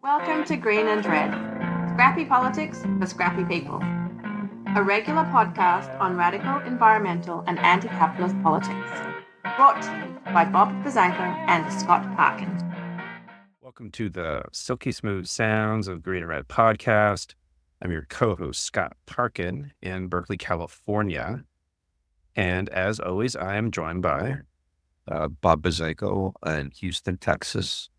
Welcome to Green and Red, Scrappy Politics for Scrappy People, a regular podcast on radical environmental and anti-capitalist politics, brought to you by Bob Bazanko and Scott Parkin. Welcome to the silky smooth sounds of Green and Red podcast. I'm your co-host, Scott Parkin, in Berkeley, California. And as always, I am joined by Bob Bazanko in Houston, Texas.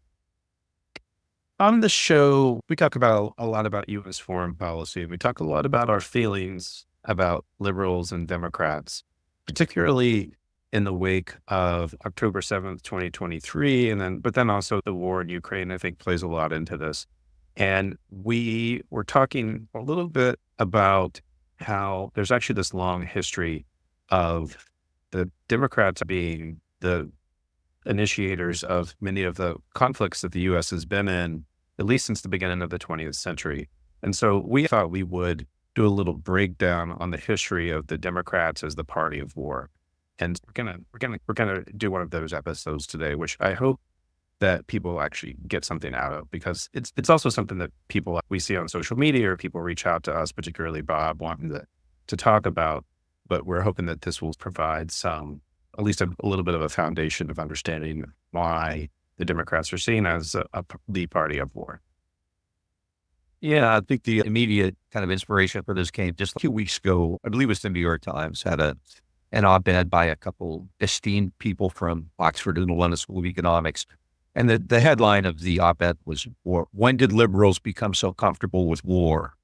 On the show, we talk about a lot about U.S. foreign policy. We talk a lot about our feelings about liberals and Democrats, particularly in the wake of October 7th, 2023, but then also the war in Ukraine, I think, plays a lot into this. And we were talking a little bit about how there's actually this long history of the Democrats being the initiators of many of the conflicts that the U.S. has been in, at least since the beginning of the 20th century. And so we thought we would do a little breakdown on the history of the Democrats as the party of war. And we're gonna do one of those episodes today, which I hope that people actually get something out of, because it's also something that people we see on social media or people reach out to us, particularly Bob, wanting to talk about. But we're hoping that this will provide at least a little bit of a foundation of understanding why the Democrats are seen as the party of war. Yeah, I think the immediate kind of inspiration for this came just a few weeks ago. I believe it was the New York Times had an op-ed by a couple esteemed people from Oxford and the London School of Economics. And the headline of the op-ed was, "When did liberals become so comfortable with war?"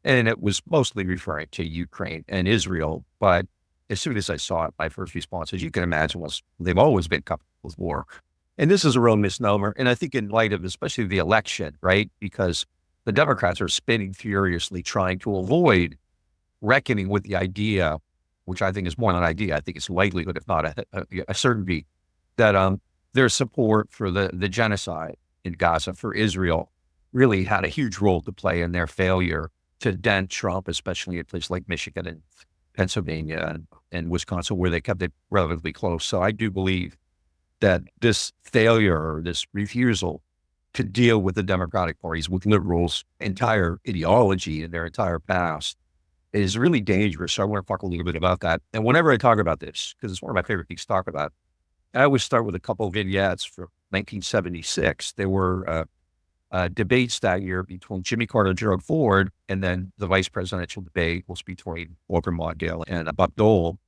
And it was mostly referring to Ukraine and Israel. But as soon as I saw it, my first response, as you can imagine, was they've always been comfortable with war. And this is a real misnomer. And I think in light of especially the election, right? Because the Democrats are spinning furiously trying to avoid reckoning with the idea, which I think is more than an idea. I think it's likelihood, if not a certainty, that their support for the genocide in Gaza for Israel really had a huge role to play in their failure to dent Trump, especially in places like Michigan and Pennsylvania and Wisconsin, where they kept it relatively close. So I do believe that this failure or this refusal to deal with the Democratic Party's, with liberals' entire ideology and their entire past is really dangerous. So I want to talk a little bit about that. And whenever I talk about this, because it's one of my favorite things to talk about, I always start with a couple of vignettes from 1976. There were debates that year between Jimmy Carter and Gerald Ford, and then the vice presidential debate was between Walter Mondale and Bob Dole.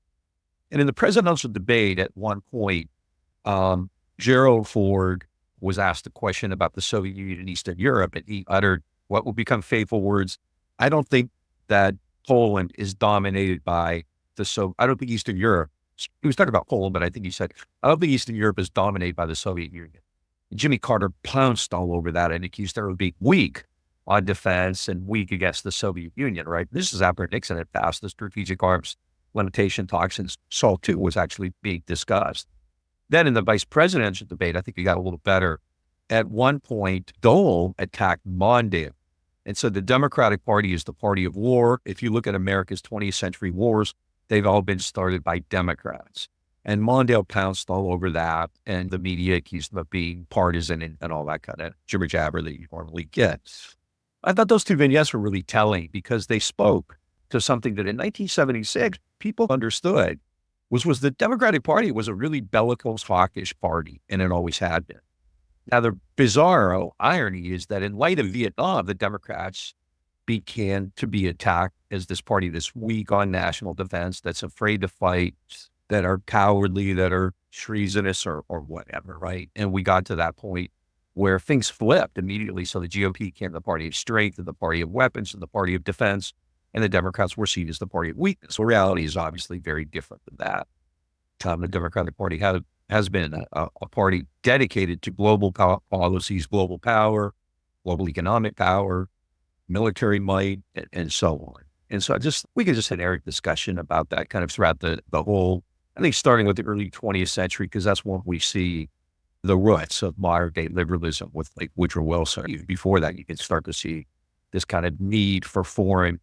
And in the presidential debate, at one point, Gerald Ford was asked a question about the Soviet Union and Eastern Europe, and he uttered what will become fateful words: "I don't think that Poland is dominated by I don't think Eastern Europe." He was talking about Poland, but I think he said, "I don't think Eastern Europe is dominated by the Soviet Union." And Jimmy Carter pounced all over that and accused her of being weak on defense and weak against the Soviet Union, right? This is after Nixon had passed the strategic arms limitation talks, and SALT II was actually being discussed. Then in the vice presidential debate, I think it got a little better. At one point, Dole attacked Mondale. And so the Democratic Party is the party of war. If you look at America's 20th century wars, they've all been started by Democrats. And Mondale pounced all over that, and the media accused him of being partisan and all that kind of jibber jabber that you normally get. I thought those two vignettes were really telling, because they spoke to something that in 1976, people understood was the Democratic Party was a really bellicose, hawkish party, and it always had been. Now, the bizarre irony is that in light of Vietnam, the Democrats began to be attacked as this party that's weak on national defense, that's afraid to fight, that are cowardly, that are treasonous or whatever, right? And we got to that point where things flipped immediately. So the GOP became the party of strength and the party of weapons and the party of defense, and the Democrats were seen as the party of weakness. So reality is obviously very different than that. The Democratic Party has been a party dedicated to global policies, global power, global economic power, military might, and so on. And so we could just have an Eric discussion about that kind of throughout the whole, I think starting with the early 20th century, because that's when we see the roots of modern day liberalism with like Woodrow Wilson. Even before that, you can start to see this kind of need for foreign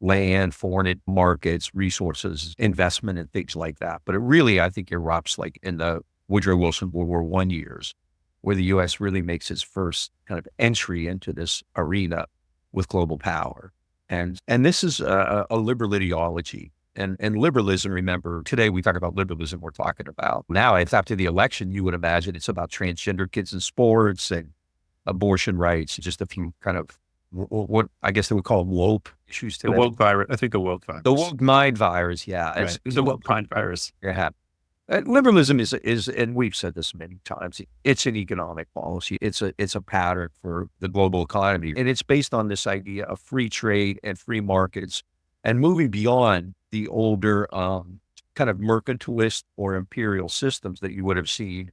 land, foreign markets, resources, investment, and things like that. But it really, I think, erupts like in the Woodrow Wilson World War I years. where the U.S. really makes its first kind of entry into this arena with global power. And this is a liberal ideology. And liberalism, remember, today we talk about liberalism, we're talking about now, it's after the election, you would imagine it's about transgender kids in sports and abortion rights, just a few kind of what I guess they would call woke issues today. The woke virus. I think the woke virus. The woke mind virus, yeah. Right. The woke mind virus. Yeah. Liberalism is, and we've said this many times, it's an economic policy. It's a pattern for the global economy. And it's based on this idea of free trade and free markets and moving beyond the older kind of mercantilist or imperial systems that you would have seen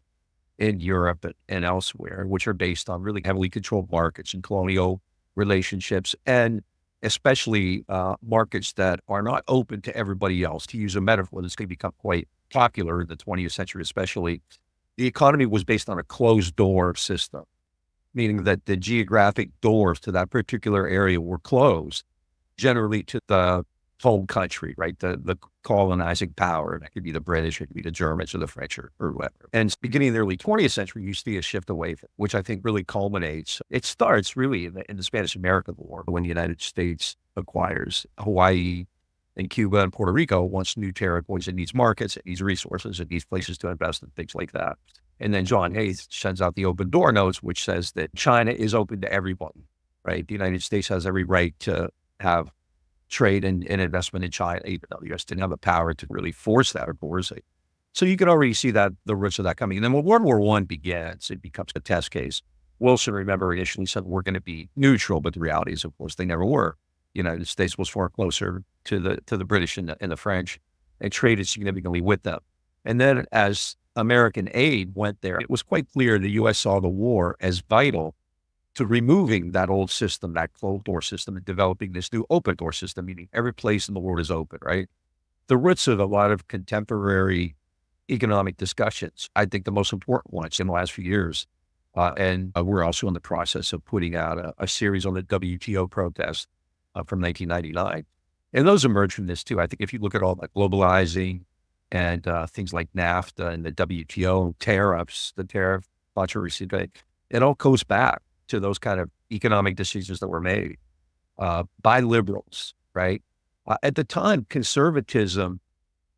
in Europe and elsewhere, which are based on really heavily controlled markets and colonial relationships, and especially markets that are not open to everybody else. To use a metaphor that's going to become quite popular in the 20th century, especially, the economy was based on a closed door system, meaning that the geographic doors to that particular area were closed, generally to the home country, right? The colonizing power. That could be the British, it could be the Germans or the French or whatever. And beginning in the early 20th century, you see a shift away from, which I think really culminates. It starts really in the Spanish-American War, when the United States acquires Hawaii and Cuba and Puerto Rico, wants new territories, it needs markets, it needs resources, it needs places to invest in, things like that. And then John Hayes sends out the open door notes, which says that China is open to everyone, right? The United States has every right to have trade and investment in China, even though the U.S. didn't have the power to really force that or coerce it. So you can already see that the roots of that coming. And then when World War I begins, it becomes a test case. Wilson, remember, initially said we're going to be neutral, but the reality is, of course, they never were. The United States was far closer to the British and the French, and traded significantly with them. And then as American aid went there, it was quite clear the U.S. saw the war as vital to removing that old system, that closed door system, and developing this new open door system, meaning every place in the world is open, right? The roots of a lot of contemporary economic discussions, I think the most important ones in the last few years, and we're also in the process of putting out a series on the WTO protest from 1999. And those emerge from this too. I think if you look at all that globalizing and things like NAFTA and the WTO tariffs, the tariff controversy, it all goes back to those kind of economic decisions that were made by liberals, right? At the time, conservatism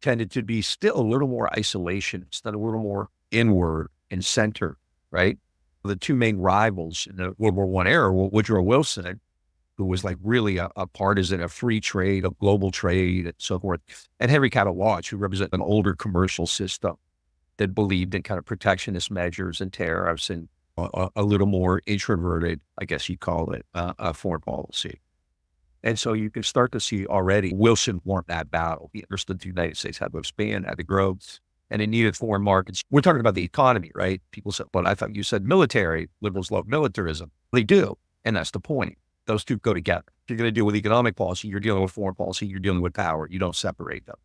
tended to be still a little more isolationist and a little more inward and center, right? The two main rivals in the World War I era were Woodrow Wilson, who was like really a partisan of free trade, of global trade and so forth, and Henry Cabot Lodge, who represented an older commercial system that believed in kind of protectionist measures and tariffs and a little more introverted, I guess you'd call it, foreign policy. And so you can start to see already Wilson won that battle. He understood the United States had to expand, had to grow, and it needed foreign markets. We're talking about the economy, right? People said, but I thought you said military. Liberals love militarism. They do. And that's the point. Those two go together. If you're going to deal with economic policy, you're dealing with foreign policy, you're dealing with power. You don't separate them.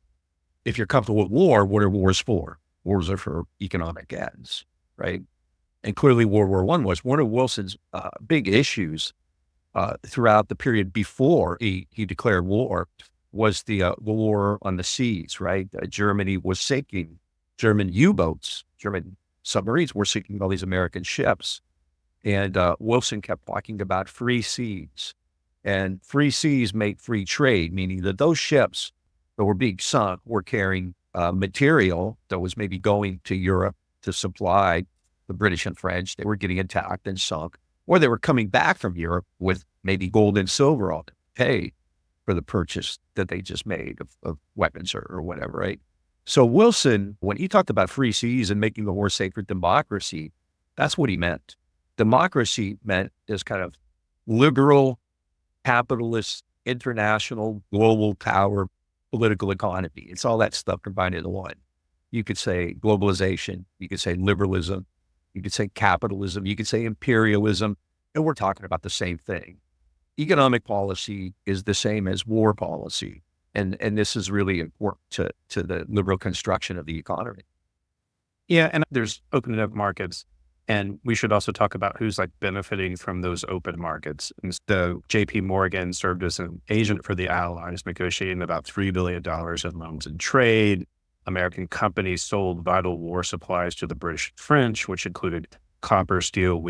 If you're comfortable with war, what are wars for? Wars are for economic ends, right? And clearly World War I was one of Wilson's big issues throughout the period before he declared war was the war on the seas, right? Germany was sinking, German U-boats, German submarines were sinking all these American ships. And Wilson kept talking about free seas, and free seas make free trade, meaning that those ships that were being sunk were carrying material that was maybe going to Europe to supply the British and French. They were getting attacked and sunk, or they were coming back from Europe with maybe gold and silver on to pay for the purchase that they just made of weapons or whatever, right? So Wilson, when he talked about free seas and making the war safe for democracy, that's what he meant. Democracy meant this kind of liberal, capitalist, international, global power, political economy. It's all that stuff combined into one. You could say globalization, you could say liberalism, you could say capitalism, you could say imperialism, and we're talking about the same thing. Economic policy is the same as war policy, and this is really important to the liberal construction of the economy. Yeah, and there's opening up markets. And we should also talk about who's like benefiting from those open markets. And the JP Morgan served as an agent for the Allies, negotiating about $3 billion in loans and trade. American companies sold vital war supplies to the British and French, which included copper, steel,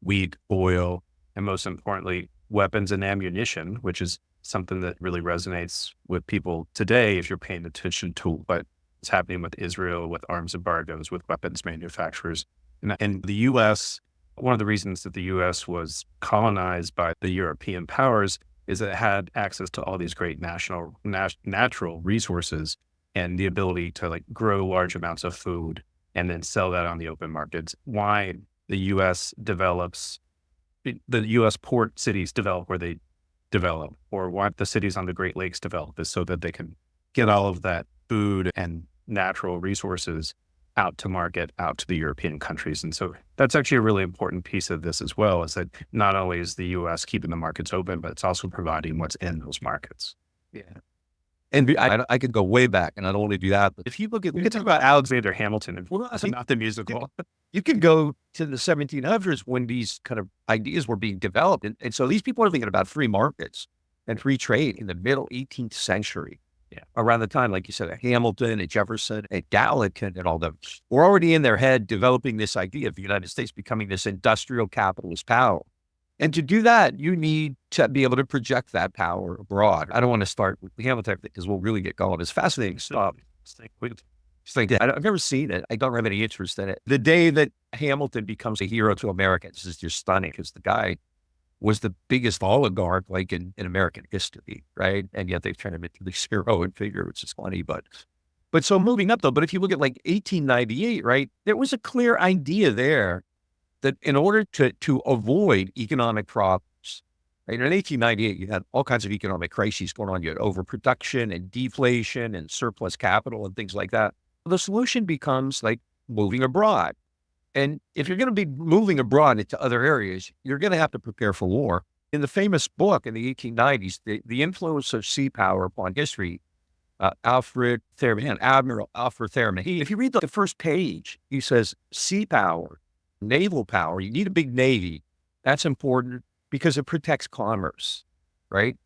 wheat, oil, and most importantly, weapons and ammunition, which is something that really resonates with people today if you're paying attention to what's happening with Israel, with arms embargoes, with weapons manufacturers. And the U.S., one of the reasons that the U.S. was colonized by the European powers is that it had access to all these great natural resources and the ability to like grow large amounts of food and then sell that on the open markets. Why the U.S. the U.S. port cities develop where they develop, or why the cities on the Great Lakes develop, is so that they can get all of that food and natural resources out to market, out to the European countries. And so that's actually a really important piece of this as well, is that not only is the U.S. keeping the markets open, but it's also providing what's in those markets. Yeah. And I could go way back, and I don't want to do that. But if you look at, We could talk about Alexander Hamilton, and not the musical. you could go to the 1700s when these kind of ideas were being developed. And so these people are thinking about free markets and free trade in the middle 18th century. Yeah. Around the time, like you said, Hamilton and Jefferson and Gallatin and all them were already in their head developing this idea of the United States becoming this industrial capitalist power. And to do that, you need to be able to project that power abroad. I don't want to start with the Hamilton because we'll really get going. It's fascinating stuff. I've never seen it. I don't have any interest in it. The day that Hamilton becomes a hero to Americans is just stunning, because the guy was the biggest oligarch like in American history, right? And yet they've turned him into this heroic figure, which is funny. But so moving up though, but if you look at like 1898, right, there was a clear idea there that in order to avoid economic problems, right, in 1898, you had all kinds of economic crises going on. You had overproduction and deflation and surplus capital and things like that. The solution becomes like moving abroad. And if you're going to be moving abroad into other areas, you're going to have to prepare for war. In the famous book in the 1890s, the influence of sea power upon history, Admiral Alfred Thurman, if you read the first page, he says, sea power, naval power, you need a big navy. That's important because it protects commerce, right?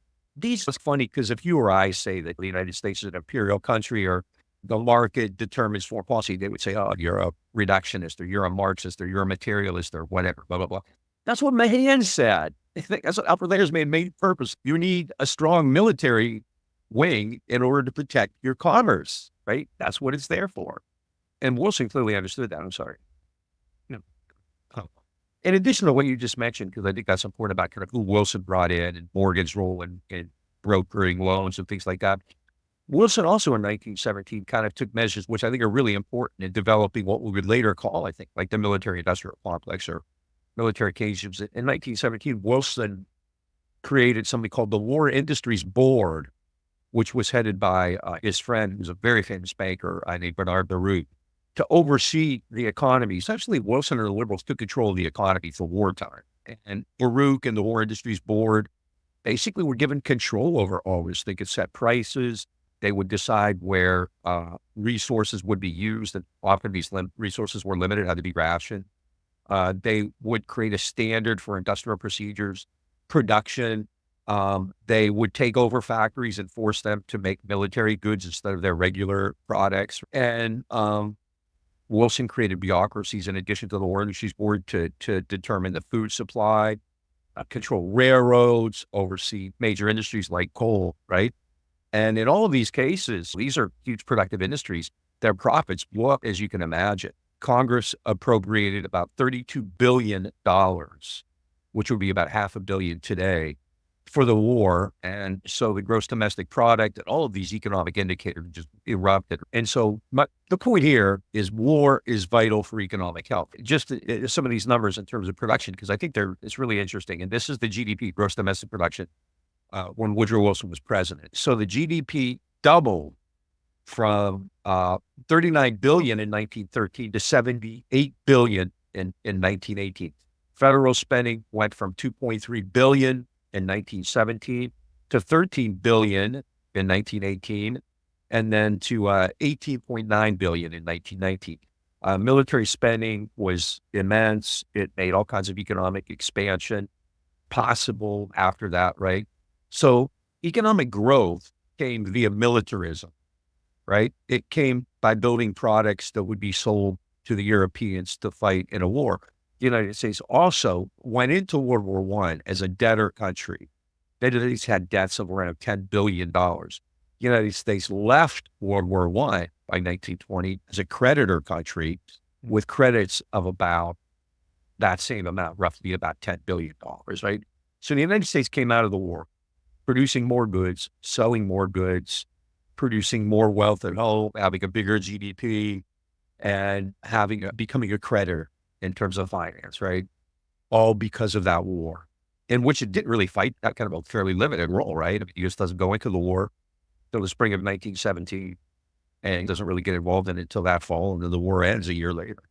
It's funny because if you or I say that the United States is an imperial country or the market determines foreign policy, they would say, oh, you're a reductionist or you're a Marxist or you're a materialist or whatever, blah, blah, blah. That's what Mahan said. That's what Alfred Thurman's main purpose. You need a strong military wing in order to protect your commerce, right? That's what it's there for. And Wilson clearly understood that. I'm sorry. No. Oh. In addition to what you just mentioned, because I think that's important about kind of who Wilson brought in and Morgan's role in brokering loans and things like that. Wilson also in 1917 kind of took measures which I think are really important in developing what we would later call, I think, like the military-industrial complex or military occasions. In 1917, Wilson created something called the War Industries Board, which was headed by his friend, who's a very famous banker named Bernard Baruch, to oversee the economy. Essentially, Wilson and the liberals took control of the economy for wartime. And Baruch and the War Industries Board basically were given control over all this. They could set prices. They would decide where resources would be used, and often these resources were limited, had to be rationed. They would create a standard for industrial procedures, production. They would take over factories and force them to make military goods instead of their regular products. And Wilson created bureaucracies in addition to the War Industries Board to determine the food supply, control railroads, oversee major industries like coal, right? And in all of these cases, these are huge productive industries. Their profits blew up, as you can imagine. Congress appropriated about $32 billion, which would be about $500 million today, for the war. And so the gross domestic product and all of these economic indicators just erupted. And so the point here is war is vital for economic health. Just some of these numbers in terms of production, because I think it's really interesting. And this is the GDP, gross domestic production, when Woodrow Wilson was president. So the GDP doubled from $39 billion in 1913 to $78 billion in 1918. Federal spending went from $2.3 billion in 1917 to $13 billion in 1918, and then to $18.9 billion in 1919. Military spending was immense. It made all kinds of economic expansion possible after that, right? So economic growth came via militarism, right? It came by building products that would be sold to the Europeans to fight in a war. the United States also went into World War I as a debtor country. The United States had debts of around $10 billion. The United States left World War I by 1920 as a creditor country with credits of about that same amount, roughly about $10 billion, right? So the United States came out of the war, producing more goods, selling more goods, producing more wealth at home, having a bigger GDP, and becoming a creditor in terms of finance, right? All because of that war, in which it didn't really fight that kind of a fairly limited role, right? I mean, the U.S. doesn't go into the war until the spring of 1917 and doesn't really get involved in it until that fall, and then the war ends a year later.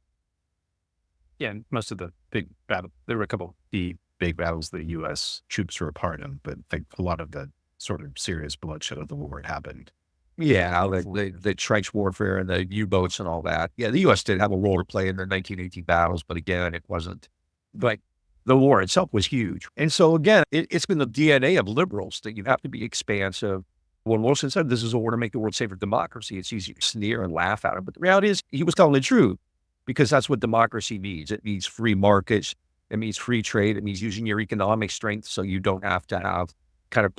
Yeah, and most of the big battle, there were a couple of the big battles the U.S. troops were a part of, but like a lot of the sort of serious bloodshed of the war happened. Yeah, the trench warfare and the U-boats and all that. Yeah, the U.S. did have a role to play in the 1918 battles, but again, it wasn't. But the war itself was huge. And so again, it's been the DNA of liberals that you have to be expansive. When Wilson said this is a war to make the world safer democracy, it's easy to sneer and laugh at it. But the reality is he was telling the truth, because that's what democracy means. It means free markets. It means free trade. It means using your economic strength so you don't have to have kind of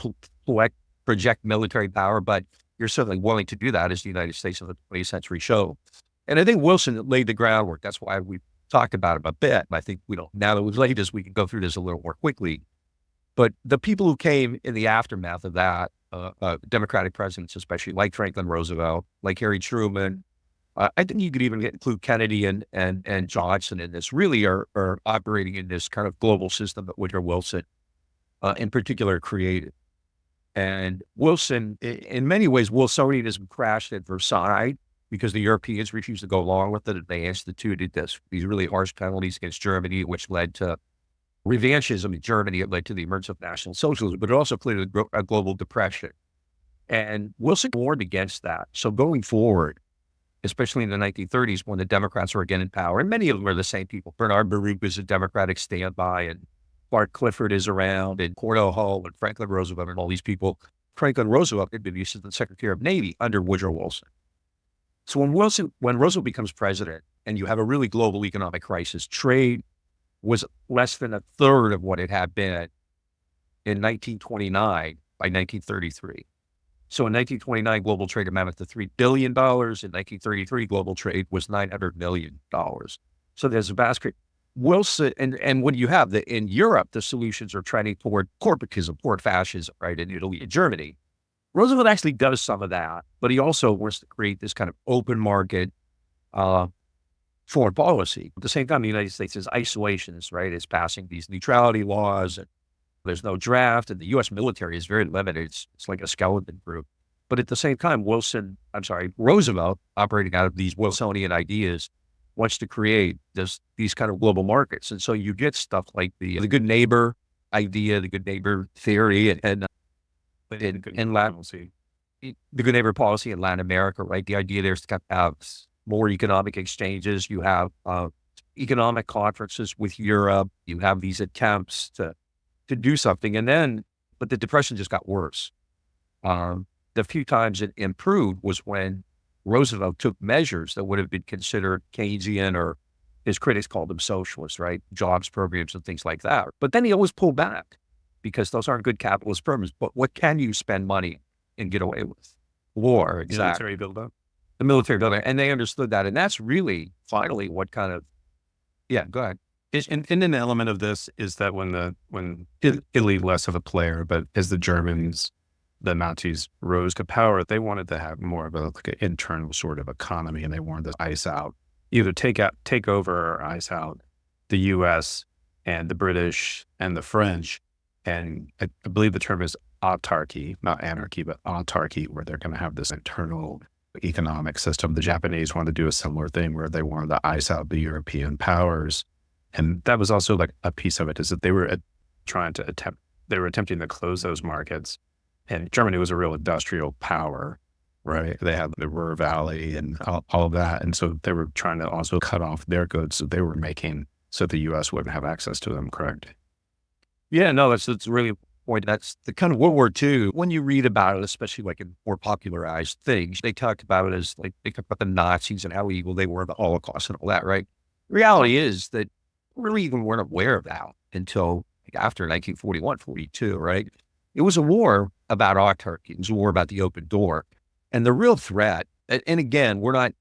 project military power, but you're certainly willing to do that as the United States of the 20th century show. And I think Wilson laid the groundwork. That's why we talked about him a bit. I think now that we've laid this, we can go through this a little more quickly. But the people who came in the aftermath of that, Democratic presidents, especially like Franklin Roosevelt, like Harry Truman, I think you could even include Kennedy and Johnson in this, really are operating in this kind of global system that Woodrow Wilson in particular created. And Wilson, in many ways, Wilsonianism crashed at Versailles because the Europeans refused to go along with it. And they instituted these really harsh penalties against Germany, which led to revanchism in Germany. It led to the emergence of National Socialism, but it also created a global depression. And Wilson warned against that. So going forward, especially in the 1930s, when the Democrats were again in power, and many of them are the same people. Bernard Baruch is a Democratic standby, and Clark Clifford is around, and Cordell Hull, and Franklin Roosevelt, and all these people. Franklin Roosevelt had been the Assistant Secretary of Navy under Woodrow Wilson. So when Roosevelt becomes president, and you have a really global economic crisis, trade was less than a third of what it had been in 1929 by 1933. So in 1929, global trade amounted to $3 billion. In 1933, global trade was $900 million. So there's a vast Wilson, and when you have in Europe, the solutions are trending toward corporatism, toward fascism, right, in Italy and Germany. Roosevelt actually does some of that, but he also wants to create this kind of open market foreign policy. At the same time, the United States is isolationist, right? It's passing these neutrality laws, and there's no draft, and the U.S. military is very limited. It's like a skeleton group. But at the same time, Roosevelt, operating out of these Wilsonian ideas, wants to create these kind of global markets. And so you get stuff like the good neighbor idea, the good neighbor theory, and the good neighbor policy in Latin America, right? The idea there's to have more economic exchanges. You have economic conferences with Europe. You have these attempts to do something. But the Depression just got worse. The few times it improved was when Roosevelt took measures that would have been considered Keynesian, or his critics called them socialist, right? Jobs programs and things like that. But then he always pulled back because those aren't good capitalist programs. But what can you spend money and get away with? War, exactly. Military buildup. The military buildup. And they understood that. And that's really finally what kind of, yeah, go ahead. And an element of this is that when Italy less of a player, but as the Germans, the Nazis rose to power, they wanted to have more of an internal sort of economy, and they wanted to ice out, either take over or ice out the U.S. and the British and the French. And I believe the term is autarky, not anarchy, but autarky, where they're going to have this internal economic system. The Japanese wanted to do a similar thing where they wanted to ice out the European powers. And that was also like a piece of it, is that they were attempting to close those markets. And Germany was a real industrial power, right? They had the Ruhr Valley and all of that. And so they were trying to also cut off their goods that they were making so the U.S. wouldn't have access to them, correct? Yeah, no, that's really a point. That's the kind of World War II. When you read about it, especially like in more popularized things, they talked about it as like, they talked about the Nazis and how evil they were, the Holocaust and all that, right? The reality is that really even weren't aware of that until after 1941, 42, right? It was a war about autarky. It was a war about the open door. And the real threat, and again, we're not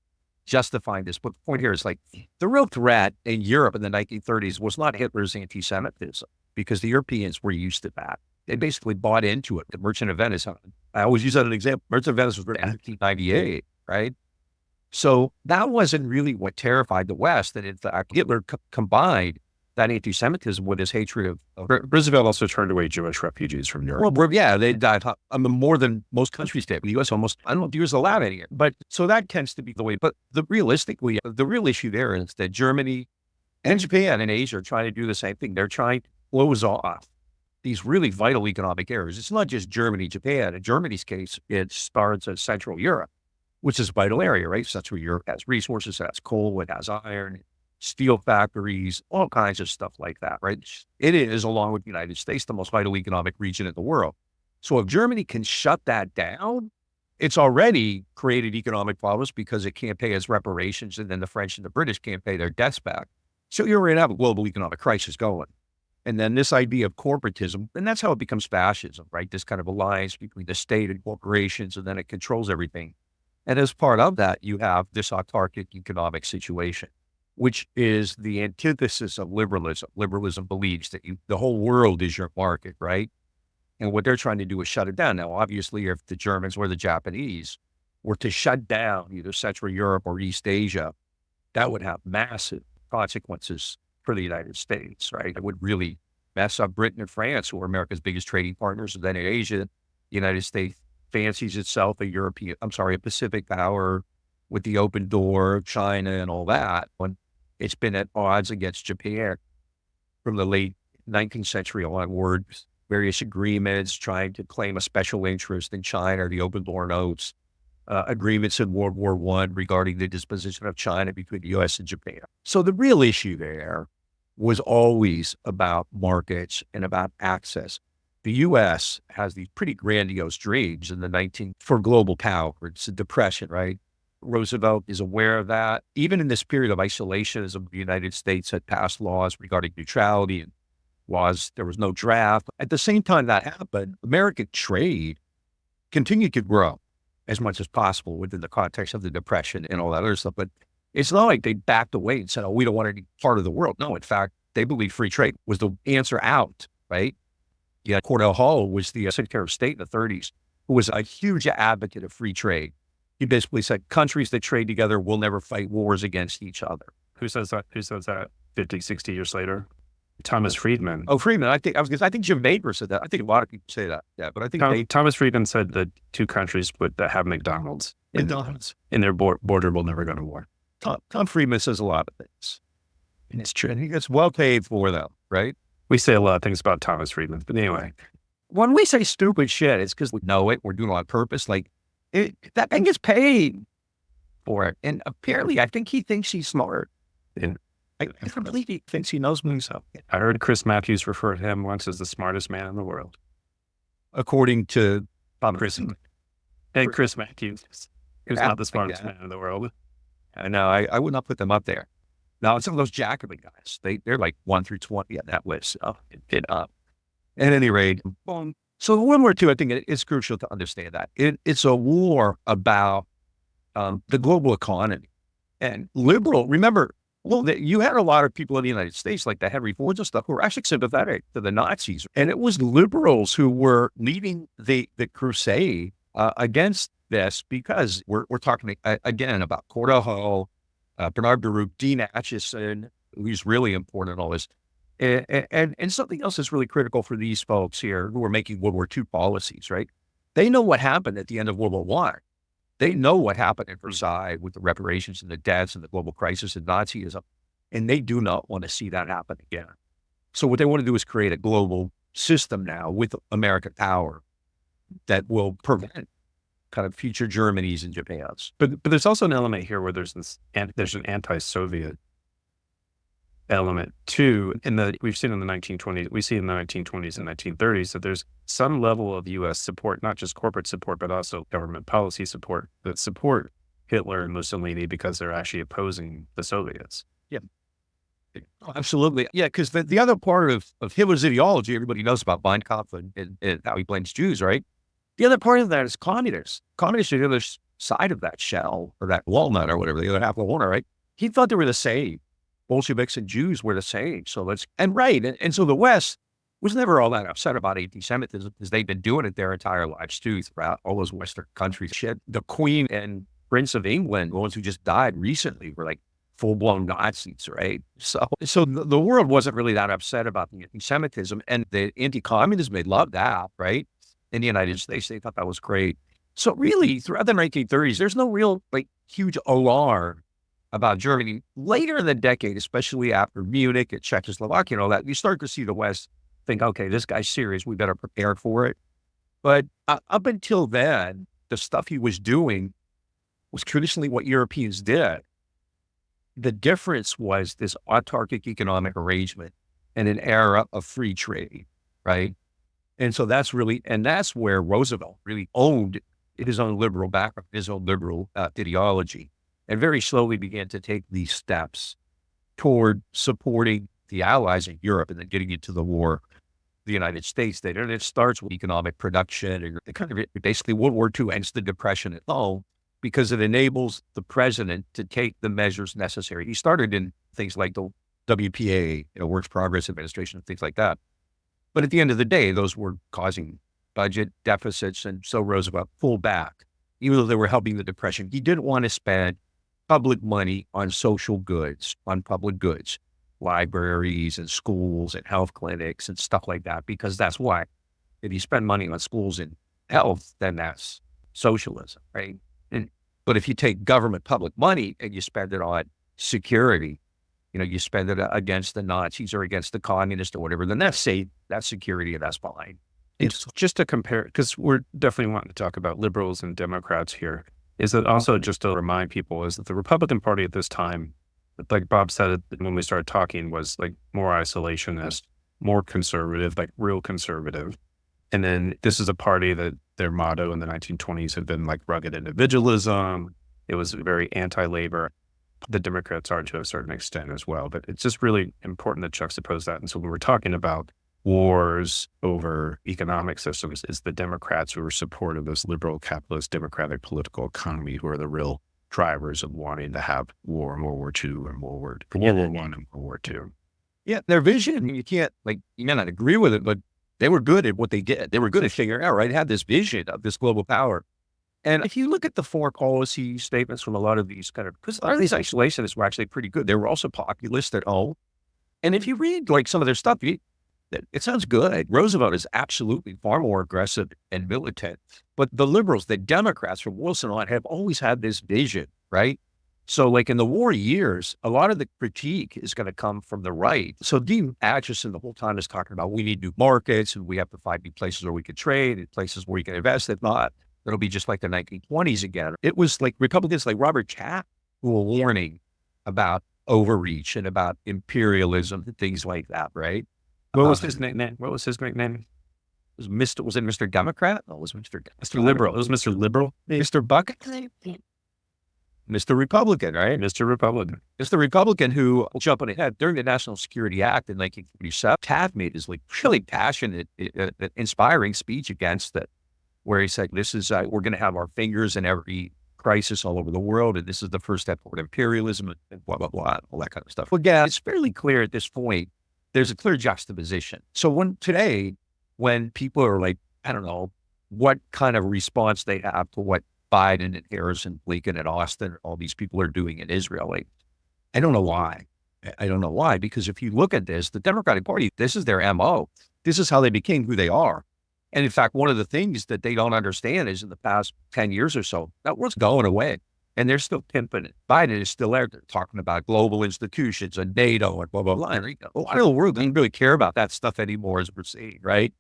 justifying this, but the point here is like the real threat in Europe in the 1930s was not Hitler's anti-Semitism, because the Europeans were used to that. They basically bought into it. The Merchant of Venice, I always use that as an example. Merchant of Venice was written in 1998, right? So that wasn't really what terrified the West. And in fact, Hitler combined that anti-Semitism with his hatred of Roosevelt also turned away Jewish refugees from Europe. well, yeah, they died more than most countries did. The U.S. almost, I don't know if Jews allowed any. But so that tends to be the way. But the real issue there is that Germany and Japan and Asia are trying to do the same thing. They're trying to close off these really vital economic areas. It's not just Germany, Japan. In Germany's case, it starts at Central Europe, which is a vital area, right? Central Europe has resources, it has coal, it has iron, steel factories, all kinds of stuff like that, right? It is, along with the United States, the most vital economic region in the world. So if Germany can shut that down, it's already created economic problems because it can't pay its reparations, and then the French and the British can't pay their debts back. So you're going to have a global economic crisis going. And then this idea of corporatism, and that's how it becomes fascism, right? This kind of alliance between the state and corporations, and then it controls everything. And as part of that, you have this autarkic economic situation, which is the antithesis of liberalism. Liberalism believes that the whole world is your market, right? And what they're trying to do is shut it down. Now, obviously, if the Germans or the Japanese were to shut down either Central Europe or East Asia, that would have massive consequences for the United States, right? It would really mess up Britain and France, who are America's biggest trading partners. And then in Asia, the United States fancies itself a Pacific power with the open door, China and all that. When it's been at odds against Japan from the late 19th century onwards, various agreements trying to claim a special interest in China, the open door notes, agreements in World War I regarding the disposition of China between the U.S. and Japan. So the real issue there was always about markets and about access. The U.S. has these pretty grandiose dreams for global power. It's a depression, right? Roosevelt is aware of that. Even in this period of isolationism, the United States had passed laws regarding neutrality and there was no draft. At the same time that happened, American trade continued to grow as much as possible within the context of the Depression and all that other stuff. But it's not like they backed away and said, oh, we don't want any part of the world. No, in fact, they believed free trade was the answer out, right? Yeah, Cordell Hull was the Secretary of State in the 30s, who was a huge advocate of free trade. He basically said countries that trade together will never fight wars against each other. Who says that? 50, 60 years later? Thomas Friedman. Oh, Friedman. I think Jim Baker said that. I think a lot of people say that. Yeah, but I think Thomas Friedman said that two countries that have McDonald's in their border will never go to war. Tom Friedman says a lot of things. And it's true. And he gets well paid for them, right? We say a lot of things about Thomas Friedman, but anyway. When we say stupid shit, it's because we know it. We're doing it on purpose. Like, that guy gets paid for it. And apparently, I think he thinks he's smart. And I can't believe he thinks he knows himself. I heard Chris Matthews refer to him once as the smartest man in the world. According to Chris Matthews, who's not the smartest man in the world. I know. I would not put them up there. Now, some of those Jacobin guys, they're like 1 through 20 on that list. So at any rate, so World War II, I think it's crucial to understand that. It's a war about the global economy. And remember, you had a lot of people in the United States, like the Henry Fords and stuff, who were actually sympathetic to the Nazis. And it was liberals who were leading the crusade against this, because we're talking again about Cordell Hull, Bernard Baruch, Dean Acheson, who's really important in all this. And something else is really critical for these folks here who are making World War II policies, right? They know what happened at the end of World War I. They know what happened at Versailles with the reparations and the debts and the global crisis and Nazism, and they do not want to see that happen again. So what they want to do is create a global system now with American power that will prevent kind of future Germanys and Japans. But there's also an element here where there's an anti-Soviet element too. We've seen in the 1920s, we see in the 1920s and 1930s that there's some level of U.S. support, not just corporate support, but also government policy support that support Hitler and Mussolini because they're actually opposing the Soviets. Yeah. Absolutely. Yeah, because the other part of Hitler's ideology, everybody knows about Mein Kampf and how he blames Jews, right? The other part of that is communists. Communists are the other side of that shell or that walnut or whatever, the other half of the walnut, right? He thought they were the same. Bolsheviks and Jews were the same. So and so the West was never all that upset about anti-Semitism because they've been doing it their entire lives too, throughout all those Western countries. Shit, the Queen and Prince of England, the ones who just died recently, were like full-blown Nazis, right? So the world wasn't really that upset about the anti-Semitism, and the anti-communism, they loved that, right? In the United States, they thought that was great. So really, throughout the 1930s, there's no real like huge alarm about Germany. Later in the decade, especially after Munich and Czechoslovakia and all that, you start to see the West think, okay, this guy's serious. We better prepare for it. But up until then, the stuff he was doing was traditionally what Europeans did. The difference was this autarkic economic arrangement and an era of free trade, right? And so that's where Roosevelt really owned his own liberal background, his own liberal ideology, and very slowly began to take these steps toward supporting the Allies in Europe and then getting into the war, the United States. And it starts with economic production, and basically World War II ends the Depression at home because it enables the president to take the measures necessary. He started in things like the WPA, Works Progress Administration, and things like that. But at the end of the day, those were causing budget deficits, and so Roosevelt pulled back. Even though they were helping the Depression, he didn't want to spend public money on social goods, on public goods, libraries and schools and health clinics and stuff like that, because that's why. If you spend money on schools and health, then that's socialism, right? But if you take government public money and you spend it on security, you spend it against the Nazis or against the communists or whatever, then that's safe, that's security, and that's fine. It's just to compare, because we're definitely wanting to talk about liberals and Democrats here, is that also just to remind people is that the Republican Party at this time, like Bob said when we started talking, was like more isolationist, more conservative, like real conservative. And then this is a party that their motto in the 1920s had been like rugged individualism. It was very anti-labor. The Democrats are to a certain extent as well, but it's just really important to juxtapose that. And so when we're talking about wars over economic systems, it's the Democrats who are supportive of this liberal capitalist democratic political economy who are the real drivers of wanting to have war in World War II and World War I and World War II. Yeah, their vision, you may not agree with it, but they were good at what they did. They were good at figuring out, right? They had this vision of this global power. And if you look at the foreign policy statements from a lot of these because a lot of these isolationists were actually pretty good. They were also populist at home. And if you read like some of their stuff, it sounds good. Roosevelt is absolutely far more aggressive and militant. But the liberals, the Democrats from Wilson on, have always had this vision, right? So like in the war years, a lot of the critique is going to come from the right. So Dean Acheson the whole time is talking about we need new markets and we have to find new places where we can trade and places where we can invest. If not, it'll be just like the 1920s again. It was like Republicans like Robert Chap who were warning about overreach and about imperialism and things like that, right? What was his nickname? Was it Mr. Democrat? No, it was Mr. Liberal. It was Mr. Liberal. Mr. Bucket? Mr. Republican, right? Mr. Republican. It's the Republican who, jumping ahead, during the National Security Act in 1947, Taft made his like really passionate, inspiring speech against it, where he said, this is, we're going to have our fingers in every crisis all over the world, and this is the first step toward imperialism and blah, blah, blah, all that kind of stuff. Well, yeah, it's fairly clear at this point, there's a clear juxtaposition. So when people are like, I don't know, what kind of response they have to what Biden and Harrison, Blinken and Austin, all these people are doing in Israel. Like, I don't know why. Because if you look at this, the Democratic Party, this is their MO. This is how they became who they are. And in fact, one of the things that they don't understand is in the past 10 years or so, that was going away. And they're still pimping it. Biden is still there. They're talking about global institutions and NATO and blah, blah, blah. And a lot of the world doesn't really care about that stuff anymore, as we're seeing, right?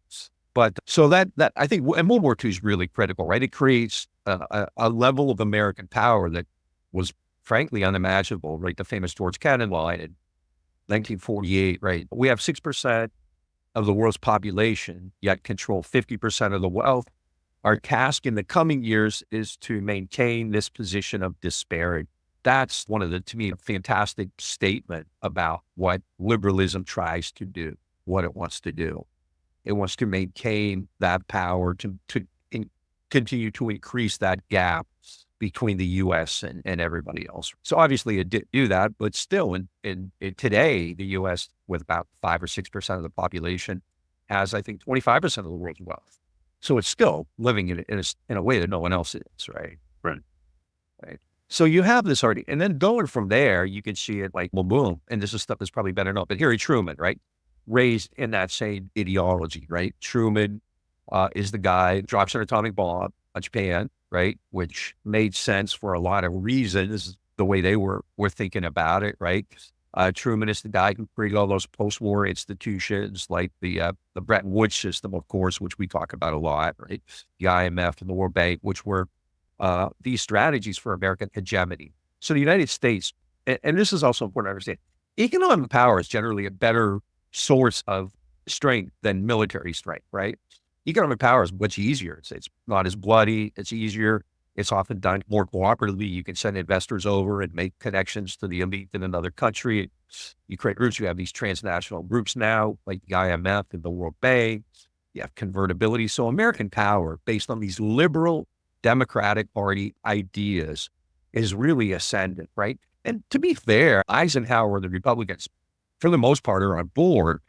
But so that I think, and World War II is really critical, right? It creates a level of American power that was frankly unimaginable, right? The famous George Kennan line in 1948, right? We have 6% of the world's population, yet control 50% of the wealth. Our task in the coming years is to maintain this position of disparity. That's one of the, to me, a fantastic statement about what liberalism tries to do, what it wants to do. It wants to maintain that power continue to increase that gap between the U.S. and everybody else. So obviously it did do that, but still in today, the U.S. with about 5 or 6% of the population has, I think, 25% of the world's wealth. So it's still living in a way that no one else is, right? Right. Right. So you have this already, and then going from there, you can see it like, well, boom, and this is stuff that's probably better known, but Harry Truman, right? Raised in that same ideology, right? Truman is the guy, drops an atomic bomb on Japan, right? Which made sense for a lot of reasons, the way they were thinking about it, right? Truman is the guy who created all those post-war institutions like the Bretton Woods system, of course, which we talk about a lot, right? The IMF and the World Bank, which were these strategies for American hegemony. So the United States, and this is also important to understand, economic power is generally a better source of strength than military strength, right? Economic power is much easier. It's not as bloody. It's easier. It's often done more cooperatively. You can send investors over and make connections to the elite in another country. You create groups. You have these transnational groups now, like the IMF and the World Bank. You have convertibility. So American power, based on these liberal Democratic Party ideas, is really ascendant, right? And to be fair, Eisenhower and the Republicans, for the most part, are on board.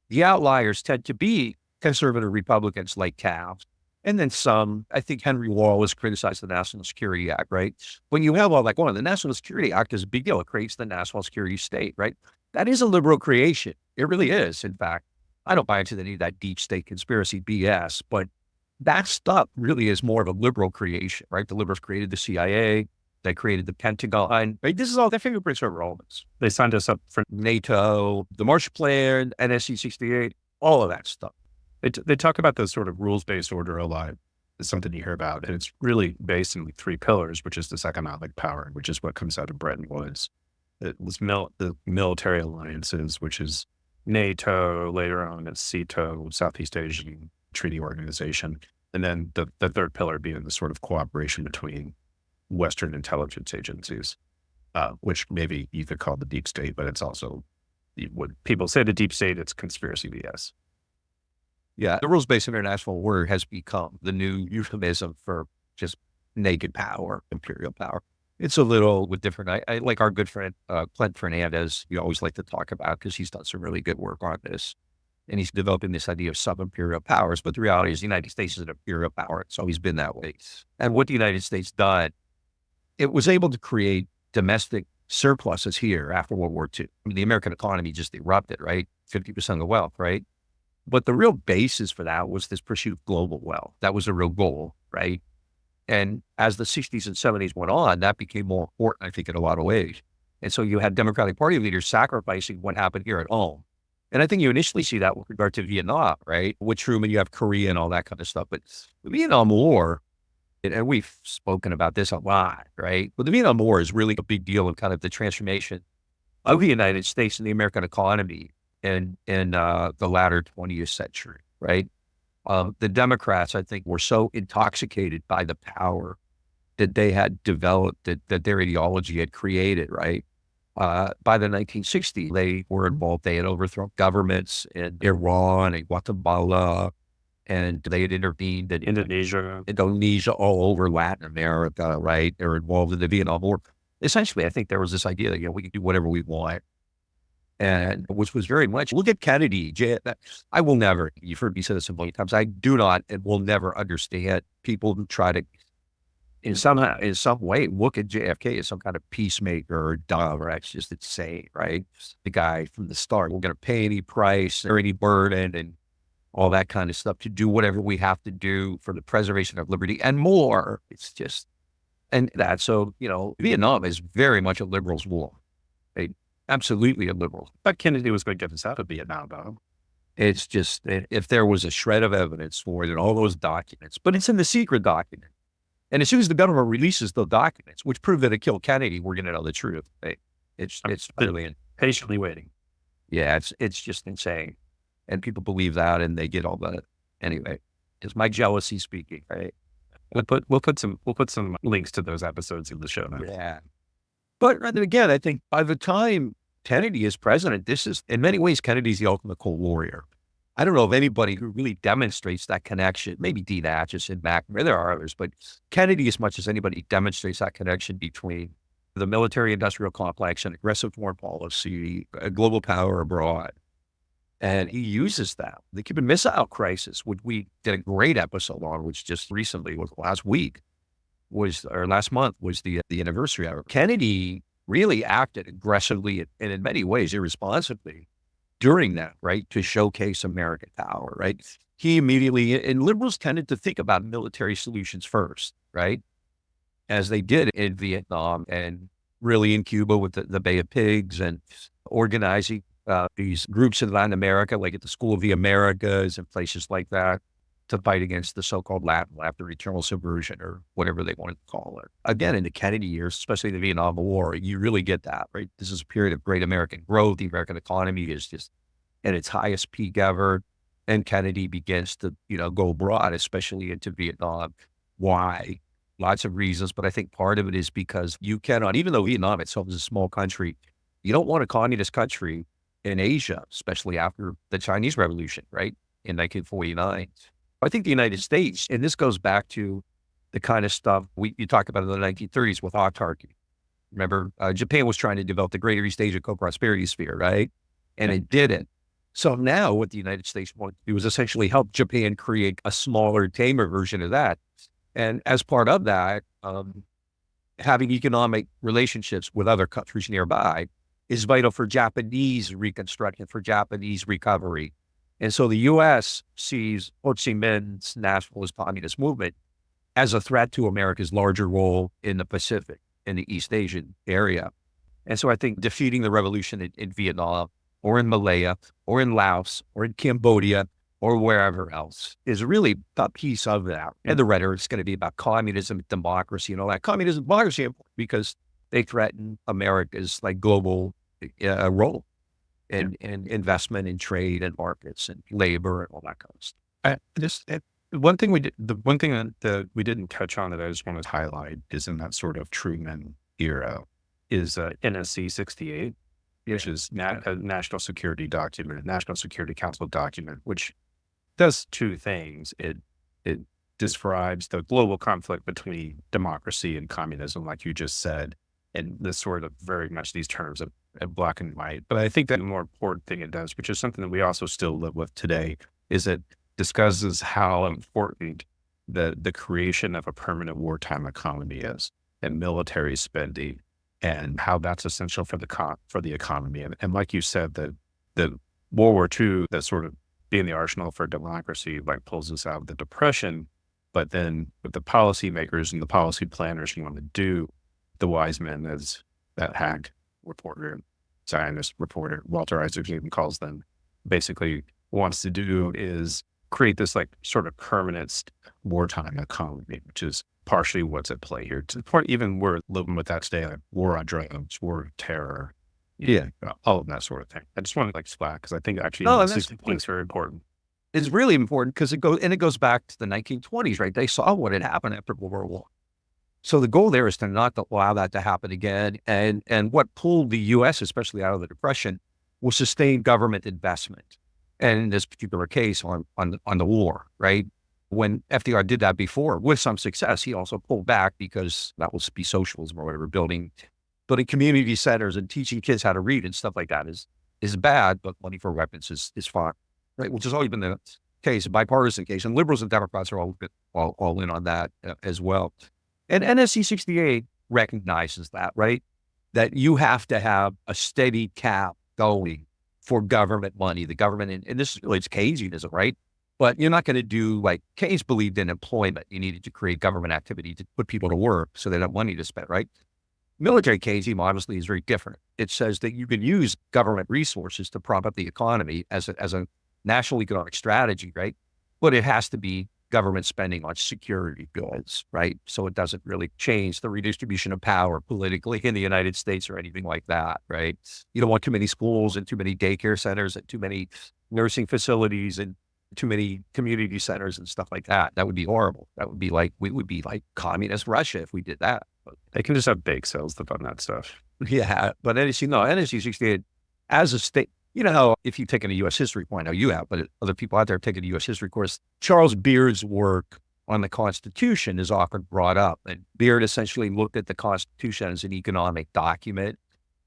The outliers tend to be conservative Republicans like Taft. And then some, I think Henry Wallace criticized the National Security Act, right? When you have all like, the National Security Act is a big deal. It creates the national security state, right? That is a liberal creation. It really is. In fact, I don't buy into any of that deep state conspiracy BS, but that stuff really is more of a liberal creation, right? The liberals created the CIA. They created the Pentagon, right? This is all their fingerprints are Romans. They signed us up for NATO, the Marshall Plan, NSC 68, all of that stuff. They talk about the sort of rules-based order a lot. It's something you hear about, and it's really based in like 3 pillars, which is this economic power, which is what comes out of Bretton Woods. It was the military alliances, which is NATO, later on it's CETO, Southeast Asian Treaty Organization, and then the third pillar being the sort of cooperation between Western intelligence agencies, which maybe you could call the deep state, but it's also when people say the deep state, it's conspiracy BS. Yeah, the rules-based international order has become the new euphemism for just naked power, imperial power. It's a little with different. I like our good friend Clint Fernandez. You always like to talk about because he's done some really good work on this, and he's developing this idea of sub-imperial powers. But the reality is, the United States is an imperial power. It's always been that way. And what the United States done, it was able to create domestic surpluses here after World War II. I mean, the American economy just erupted, right? 50% of the wealth, right? But the real basis for that was this pursuit of global wealth. That was a real goal, right? And as the 60s and 70s went on, that became more important, I think, in a lot of ways. And so you had Democratic Party leaders sacrificing what happened here at home. And I think you initially see that with regard to Vietnam, right? With Truman, you have Korea and all that kind of stuff. But the Vietnam War, and we've spoken about this a lot, right? But the Vietnam War is really a big deal in kind of the transformation of the United States and the American economy in the latter 20th century, right? The Democrats, I think, were so intoxicated by the power that they had developed, that their ideology had created, right? By the 1960s, they were involved. They had overthrown governments in Iran and Guatemala, and they had intervened in Indonesia, all over Latin America, right? They were involved in the Vietnam War. Essentially, I think there was this idea that, we can do whatever we want. And which was very much, look at Kennedy. I will never, you've heard me say this a million times, I do not and will never understand people who try to, in some way, look at JFK as some kind of peacemaker or dumb, or that's just insane, right? The guy from the start, we're going to pay any price or any burden and all that kind of stuff to do whatever we have to do for the preservation of liberty and more. It's just, and that, so, Vietnam is very much a liberal's war. Absolutely a liberal. But Kennedy was going to get us out of Vietnam, though. It's just, if there was a shred of evidence for it in all those documents, but it's in the secret document. And as soon as the government releases the documents, which prove that it killed Kennedy, we're going to know the truth. It's brilliant. Patiently waiting. Yeah, it's just insane. And people believe that, and they get all the, anyway, it's my jealousy speaking, right? We'll put some links to those episodes in the show notes. Yeah. But then again, I think by the time Kennedy is president, this is, in many ways, Kennedy's the ultimate cold warrior. I don't know of anybody who really demonstrates that connection. Maybe Dean Acheson, McNamara, there are others, but Kennedy, as much as anybody, demonstrates that connection between the military-industrial complex and aggressive foreign policy, a global power abroad. And he uses that. The Cuban Missile Crisis, which we did a great episode on, which just recently, was last week, or last month, was the anniversary of it. Kennedy really acted aggressively and in many ways irresponsibly during that, right, to showcase American power, right? He immediately, and liberals tended to think about military solutions first, right, as they did in Vietnam and really in Cuba with the Bay of Pigs and organizing these groups in Latin America, like at the School of the Americas and places like that, to fight against the so-called Latin after eternal subversion or whatever they wanted to call it. Again, in the Kennedy years, especially the Vietnam War, you really get that, right? This is a period of great American growth. The American economy is just at its highest peak ever. And Kennedy begins to, go abroad, especially into Vietnam. Why? Lots of reasons, but I think part of it is because you cannot, even though Vietnam itself is a small country, you don't want a communist country in Asia, especially after the Chinese Revolution, right, in 1949. I think the United States, and this goes back to the kind of stuff you talk about in the 1930s with autarky. Remember, Japan was trying to develop the Greater East Asia Co-Prosperity Sphere, right? And it didn't. So now what the United States wanted to do is essentially help Japan create a smaller, tamer version of that. And as part of that, having economic relationships with other countries nearby is vital for Japanese reconstruction, for Japanese recovery. And so the U.S. sees Ho Chi Minh's nationalist communist movement as a threat to America's larger role in the Pacific, in the East Asian area. And so I think defeating the revolution in Vietnam or in Malaya or in Laos or in Cambodia or wherever else is really a piece of that. And the rhetoric is going to be about communism, democracy, and all that. Communism, democracy, because they threaten America's global role. And investment in trade and markets and labor and all that kind of stuff. One thing that we didn't touch on that I just want to highlight is in that sort of Truman era is NSC 68, which is a national security document, a National Security Council document, which does two things. It describes the global conflict between democracy and communism, like you just said, and this sort of very much these terms of black and white. But I think that the more important thing it does, which is something that we also still live with today, is it discusses how important the creation of a permanent wartime economy is, and military spending, and how that's essential for the economy. And like you said, the World War II, that sort of being the arsenal for democracy, pulls us out of the Depression. But then with the policymakers and the policy planners want to do, the wise men, as that hack reporter, Zionist reporter, Walter Isaacson calls them, basically wants to do is create this sort of permanent wartime economy, which is partially what's at play here. To the point, even we're living with that today, war on drugs, war on terror, all of that sort of thing. I just want to flag because I think actually it's very important. It's really important because it goes back to the 1920s, right? They saw what had happened after World War I. So the goal there is to not allow that to happen again. And what pulled the U.S., especially out of the Depression, was sustained government investment. And in this particular case on the war, right? When FDR did that before with some success, he also pulled back because that would be socialism or whatever. Building community centers and teaching kids how to read and stuff like that is bad, but money for weapons is fine, right? Which has always been the case, a bipartisan case. And liberals and Democrats are all in on that as well. And NSC 68 recognizes that, right? That you have to have a steady cap going for government money. The government, and this relates to Keynesianism, right? But you're not going to do Keynes believed in employment. You needed to create government activity to put people to work so they have money to spend, right? Military Keynesianism obviously is very different. It says that you can use government resources to prop up the economy as a national economic strategy, right? But it has to be government spending on security goods, right? So it doesn't really change the redistribution of power politically in the United States or anything like that, right? You don't want too many schools and too many daycare centers and too many nursing facilities and too many community centers and stuff like that. That would be horrible. That would be we would be like communist Russia if we did that. They can just have bake sales to fund that stuff. Yeah, but NSC 68 as a state, how if you've taken a U.S. history point, I know you have, but other people out there have taken a U.S. history course. Charles Beard's work on the Constitution is often brought up. And Beard essentially looked at the Constitution as an economic document.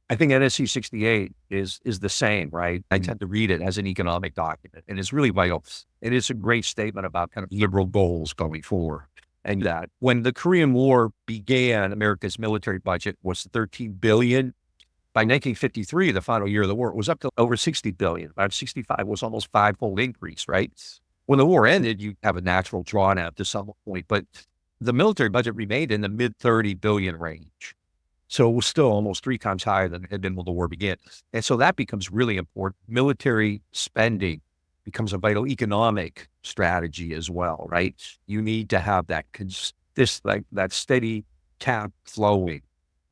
I think NSC 68 is the same, right? I tend to read it as an economic document, and it's really vital. It is a great statement about kind of liberal goals going forward. And that when the Korean War began, America's military budget was $13 billion. By 1953, the final year of the war, it was up to over $60 billion. About 65 was almost five-fold increase, right? When the war ended, you have a natural drawdown to some point, but the military budget remained in the mid $30 billion range. So it was still almost 3 times higher than it had been when the war began. And so that becomes really important. Military spending becomes a vital economic strategy as well, right? You need to have that that steady tap flowing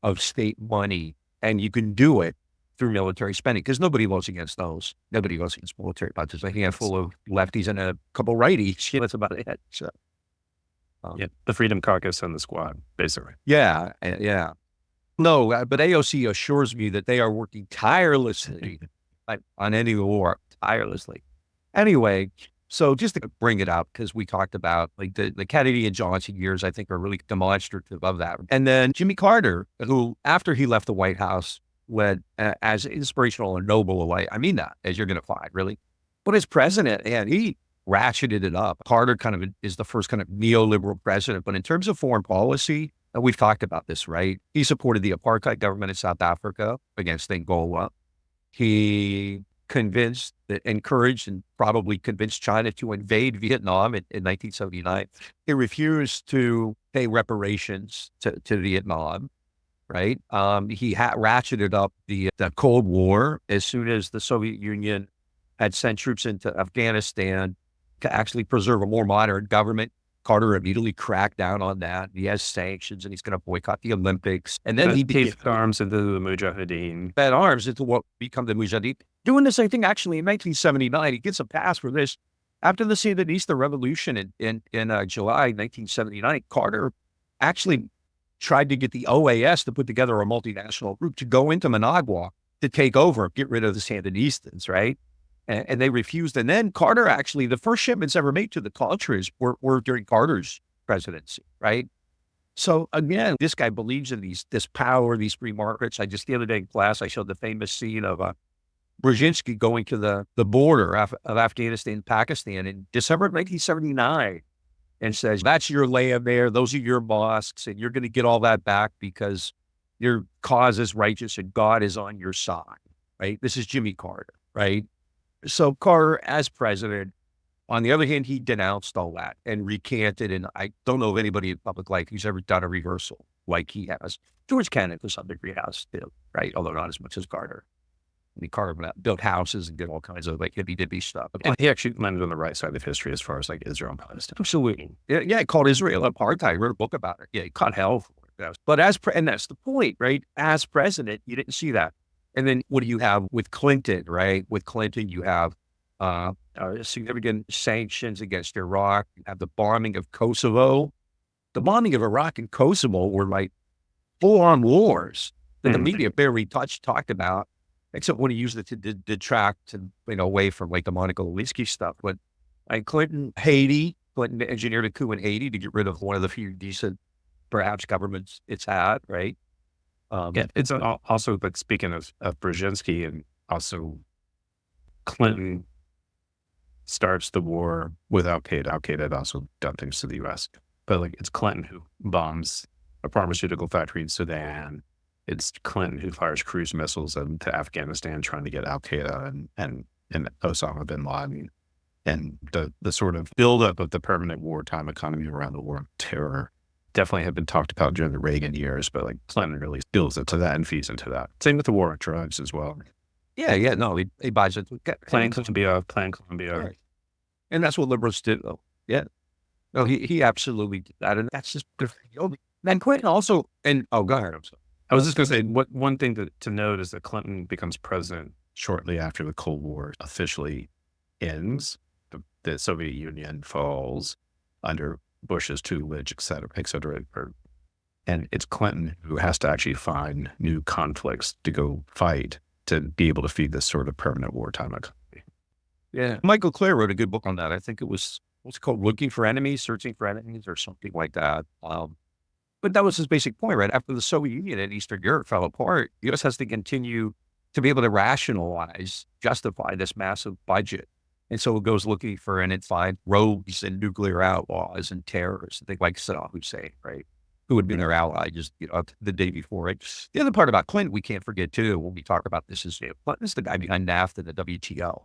of state money, and you can do it through military spending because nobody votes against those. Nobody votes against military budgets. A handful of lefties and a couple righties. That's about it. So, the Freedom Caucus and the Squad, basically. Yeah. No, but AOC assures me that they are working tirelessly on ending the war, tirelessly. Anyway, so just to bring it up, because we talked about like the Kennedy and Johnson years, I think are really demonstrative of that. And then Jimmy Carter, who after he left the White House, led as inspirational and noble a life. I mean that, as you're going to find, really. But as president, and he ratcheted it up. Carter kind of is the first kind of neoliberal president. But in terms of foreign policy, and we've talked about this, right? He supported the apartheid government in South Africa against Angola. He encouraged and probably convinced China to invade Vietnam in 1979. He refused to pay reparations to Vietnam, right? He ratcheted up the Cold War as soon as the Soviet Union had sent troops into Afghanistan to actually preserve a more modern government. Carter immediately cracked down on that. He has sanctions, and he's going to boycott the Olympics. And then he gave arms into the Mujahideen. Fed arms into what become the Mujahideen. Doing the same thing, actually, in 1979. He gets a pass for this. After the Sandinista Revolution in July 1979, Carter actually tried to get the OAS to put together a multinational group to go into Managua to take over, get rid of the Sandinistas, right? And they refused. And then Carter actually, the first shipments ever made to the Contras were during Carter's presidency, right? So again, this guy believes in this power, these free markets. The other day in class, I showed the famous scene of Brzezinski going to the border of Afghanistan and Pakistan in December of 1979 and says, that's your land there. Those are your mosques, and you're going to get all that back because your cause is righteous and God is on your side, right? This is Jimmy Carter, right? So Carter, as president, on the other hand, he denounced all that and recanted. And I don't know of anybody in public life who's ever done a reversal like he has. George Kennan, to some degree, has too, right? Although not as much as Carter. I mean, Carter built houses and did all kinds of like hippy-dippy stuff. And he actually landed on the right side of history as far as like Israel and Palestine. Absolutely. Yeah, he called Israel apartheid. He wrote a book about it. Yeah, he caught hell for it. But and that's the point, right? As president, you didn't see that. And then what do you have with Clinton, right? With Clinton, you have significant sanctions against Iraq. You have the bombing of Kosovo. The bombing of Iraq and Kosovo were like full-on wars that the media barely talked about, except when he used it to detract and away from like the Monica Lewinsky stuff. But Clinton engineered a coup in Haiti to get rid of one of the few decent, perhaps, governments it's had, right? It's also, but speaking of Brzezinski, and also Clinton starts the war with Al-Qaeda. Al-Qaeda had also done things to the U.S., but like it's Clinton who bombs a pharmaceutical factory in Sudan. It's Clinton who fires cruise missiles into Afghanistan, trying to get Al-Qaeda and Osama bin Laden. And the sort of buildup of the permanent wartime economy around the war on terror definitely had been talked about during the Reagan years, but like Clinton really builds into that and feeds into that. Same with the war on drugs as well. Yeah, no, he buys it. Plan Colombia. Right. And that's what liberals did, though. Yeah. No, he absolutely did that. And that's just, and Clinton also, and go ahead, I'm sorry. I was just going to say, one thing to note is that Clinton becomes president shortly after the Cold War officially ends. The Soviet Union falls under Bush's tutelage, et cetera, or And it's Clinton who has to actually find new conflicts to go fight to be able to feed this sort of permanent wartime economy. Yeah. Michael Clare wrote a good book on that. I think it was, what's it called? Looking for Enemies, Searching for Enemies, or something like that. But that was his basic point, right? After the Soviet Union and Eastern Europe fell apart, the U.S. has to continue to be able to rationalize, justify this massive budget. And so it goes looking for and it finds rogues and nuclear outlaws and terrorists, things like Saddam Hussein, right? Who had been their ally just, the day before, right? The other part about Clinton we can't forget too, when we talk about this, is Clinton's the guy behind NAFTA and the WTO.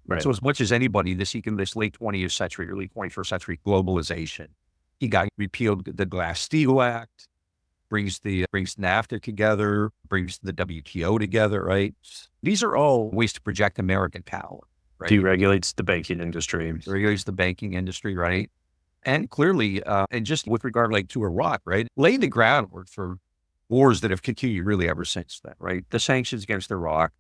Right. So as much as anybody, this late 20th century, early 21st century globalization, he repealed the Glass-Steagall Act, brings NAFTA together, brings the WTO together, right? These are all ways to project American power, right? Deregulates the banking industry. Regulates the banking industry, right? And clearly, and just with regard to Iraq, right? Laid the groundwork for wars that have continued really ever since then, right? The sanctions against Iraq,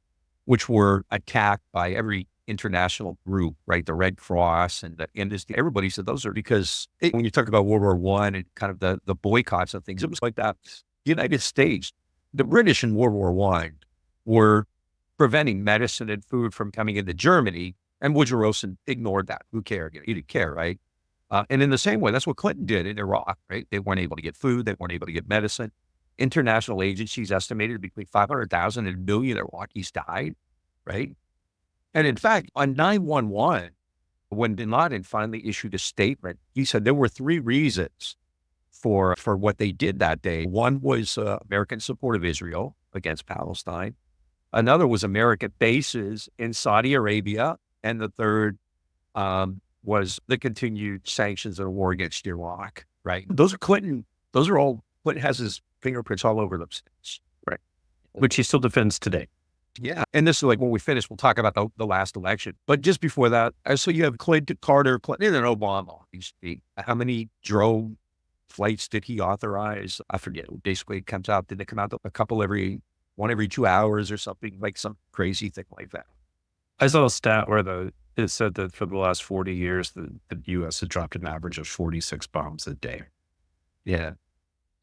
which were attacked by every international group, right? The Red Cross and the industry, everybody said those are because when you talk about World War I and kind of the boycotts and things, it was like that. The United States, the British in World War I were preventing medicine and food from coming into Germany, and Woodrow Wilson ignored that. Who cared? He didn't care, right? And in the same way, that's what Clinton did in Iraq, right? They weren't able to get food. They weren't able to get medicine. International agencies estimated between 500,000 and 1 million Iraqis died, right? And in fact, on 9/11, when bin Laden finally issued a statement, he said there were 3 reasons for what they did that day. One was American support of Israel against Palestine. Another was American bases in Saudi Arabia. And the third was the continued sanctions and war against Iraq, right? Those are all, Clinton has his fingerprints all over them. Right. Which he still defends today. Yeah. And this is when we finish, we'll talk about the last election. But just before that, so you have Clinton, Carter, Clinton, and Obama. How many drone flights did he authorize? I forget. Basically, it comes out, did it come out one every 2 hours or something, like some crazy thing like that? I saw a stat where it said that for the last 40 years, the U.S. had dropped an average of 46 bombs a day. Yeah.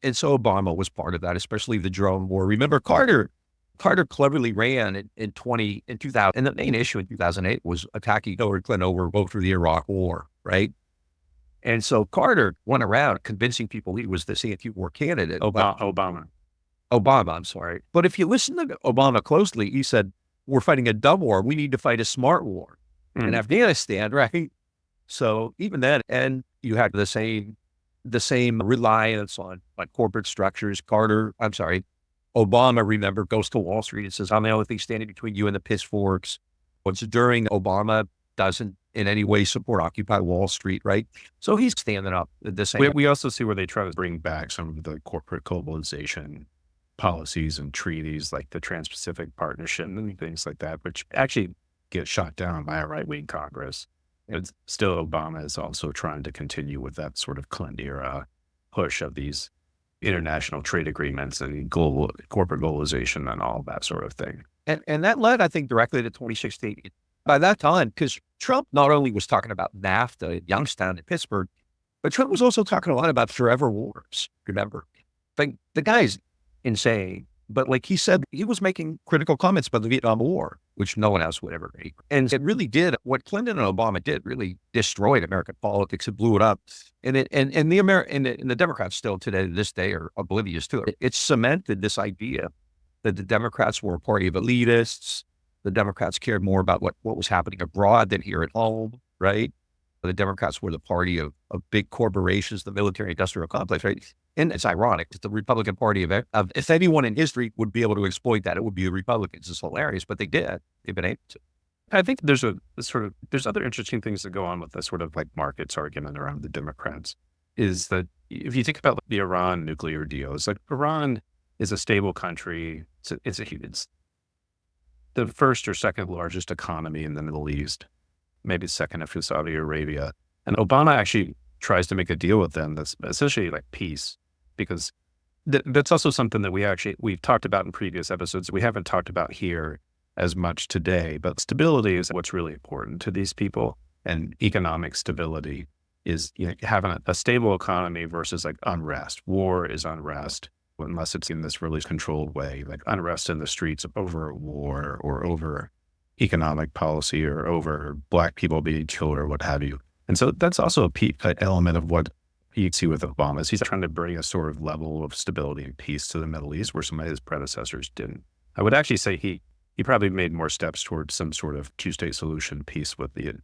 And so Obama was part of that, especially the drone war. Remember, Carter cleverly ran in 2000. And the main issue in 2008 was attacking Hillary Clinton over the Iraq war, right? And so Carter went around convincing people he was this anti-war candidate. Obama, I'm sorry. But if you listen to Obama closely, he said, we're fighting a dumb war. We need to fight a smart war in Afghanistan, right? So even then, and you had the same reliance on corporate structures. Obama, remember, goes to Wall Street and says, I'm the only thing standing between you and the pitchforks. What's during Obama doesn't in any way support Occupy Wall Street, right? So he's standing up the same. We also see where they try to bring back some of the corporate globalization policies and treaties like the Trans-Pacific Partnership and things like that, which actually get shot down by a right-wing Congress. And still, Obama is also trying to continue with that sort of Clinton era push of these international trade agreements and global corporate globalization and all that sort of thing. And that led, I think, directly to 2016. By that time, because Trump not only was talking about NAFTA in Youngstown and Pittsburgh, but Trump was also talking a lot about forever wars, remember? The guy's insane. But he said, he was making critical comments about the Vietnam War, which no one else would ever make. And it really did, what Clinton and Obama did really destroyed American politics. It blew it up. And the Democrats still today, to this day, are oblivious to it. It cemented this idea that the Democrats were a party of elitists. The Democrats cared more about what was happening abroad than here at home, right? The Democrats were the party of big corporations, the military industrial complex, right? And it's ironic that the Republican Party of if anyone in history would be able to exploit that, it would be the Republicans. It's hilarious, but they did. They've been able to. I think there's other interesting things that go on with this sort of markets argument around the Democrats. Is that if you think about the Iran nuclear deal, it's Iran is a stable country. It's the first or second largest economy in the Middle East, maybe second after Saudi Arabia. And Obama actually tries to make a deal with them that's essentially peace, because that's also something that we've talked about in previous episodes. We haven't talked about here as much today, but stability is what's really important to these people, and economic stability. is having a stable economy versus like unrest. War is unrest unless it's in this really controlled way, like unrest in the streets over war or over economic policy or over Black people being killed or what have you. And so that's also an element of what you see with Obama is he's trying to bring a sort of level of stability and peace to the Middle East where some of his predecessors didn't. I would actually say he probably made more steps towards some sort of two-state solution peace with the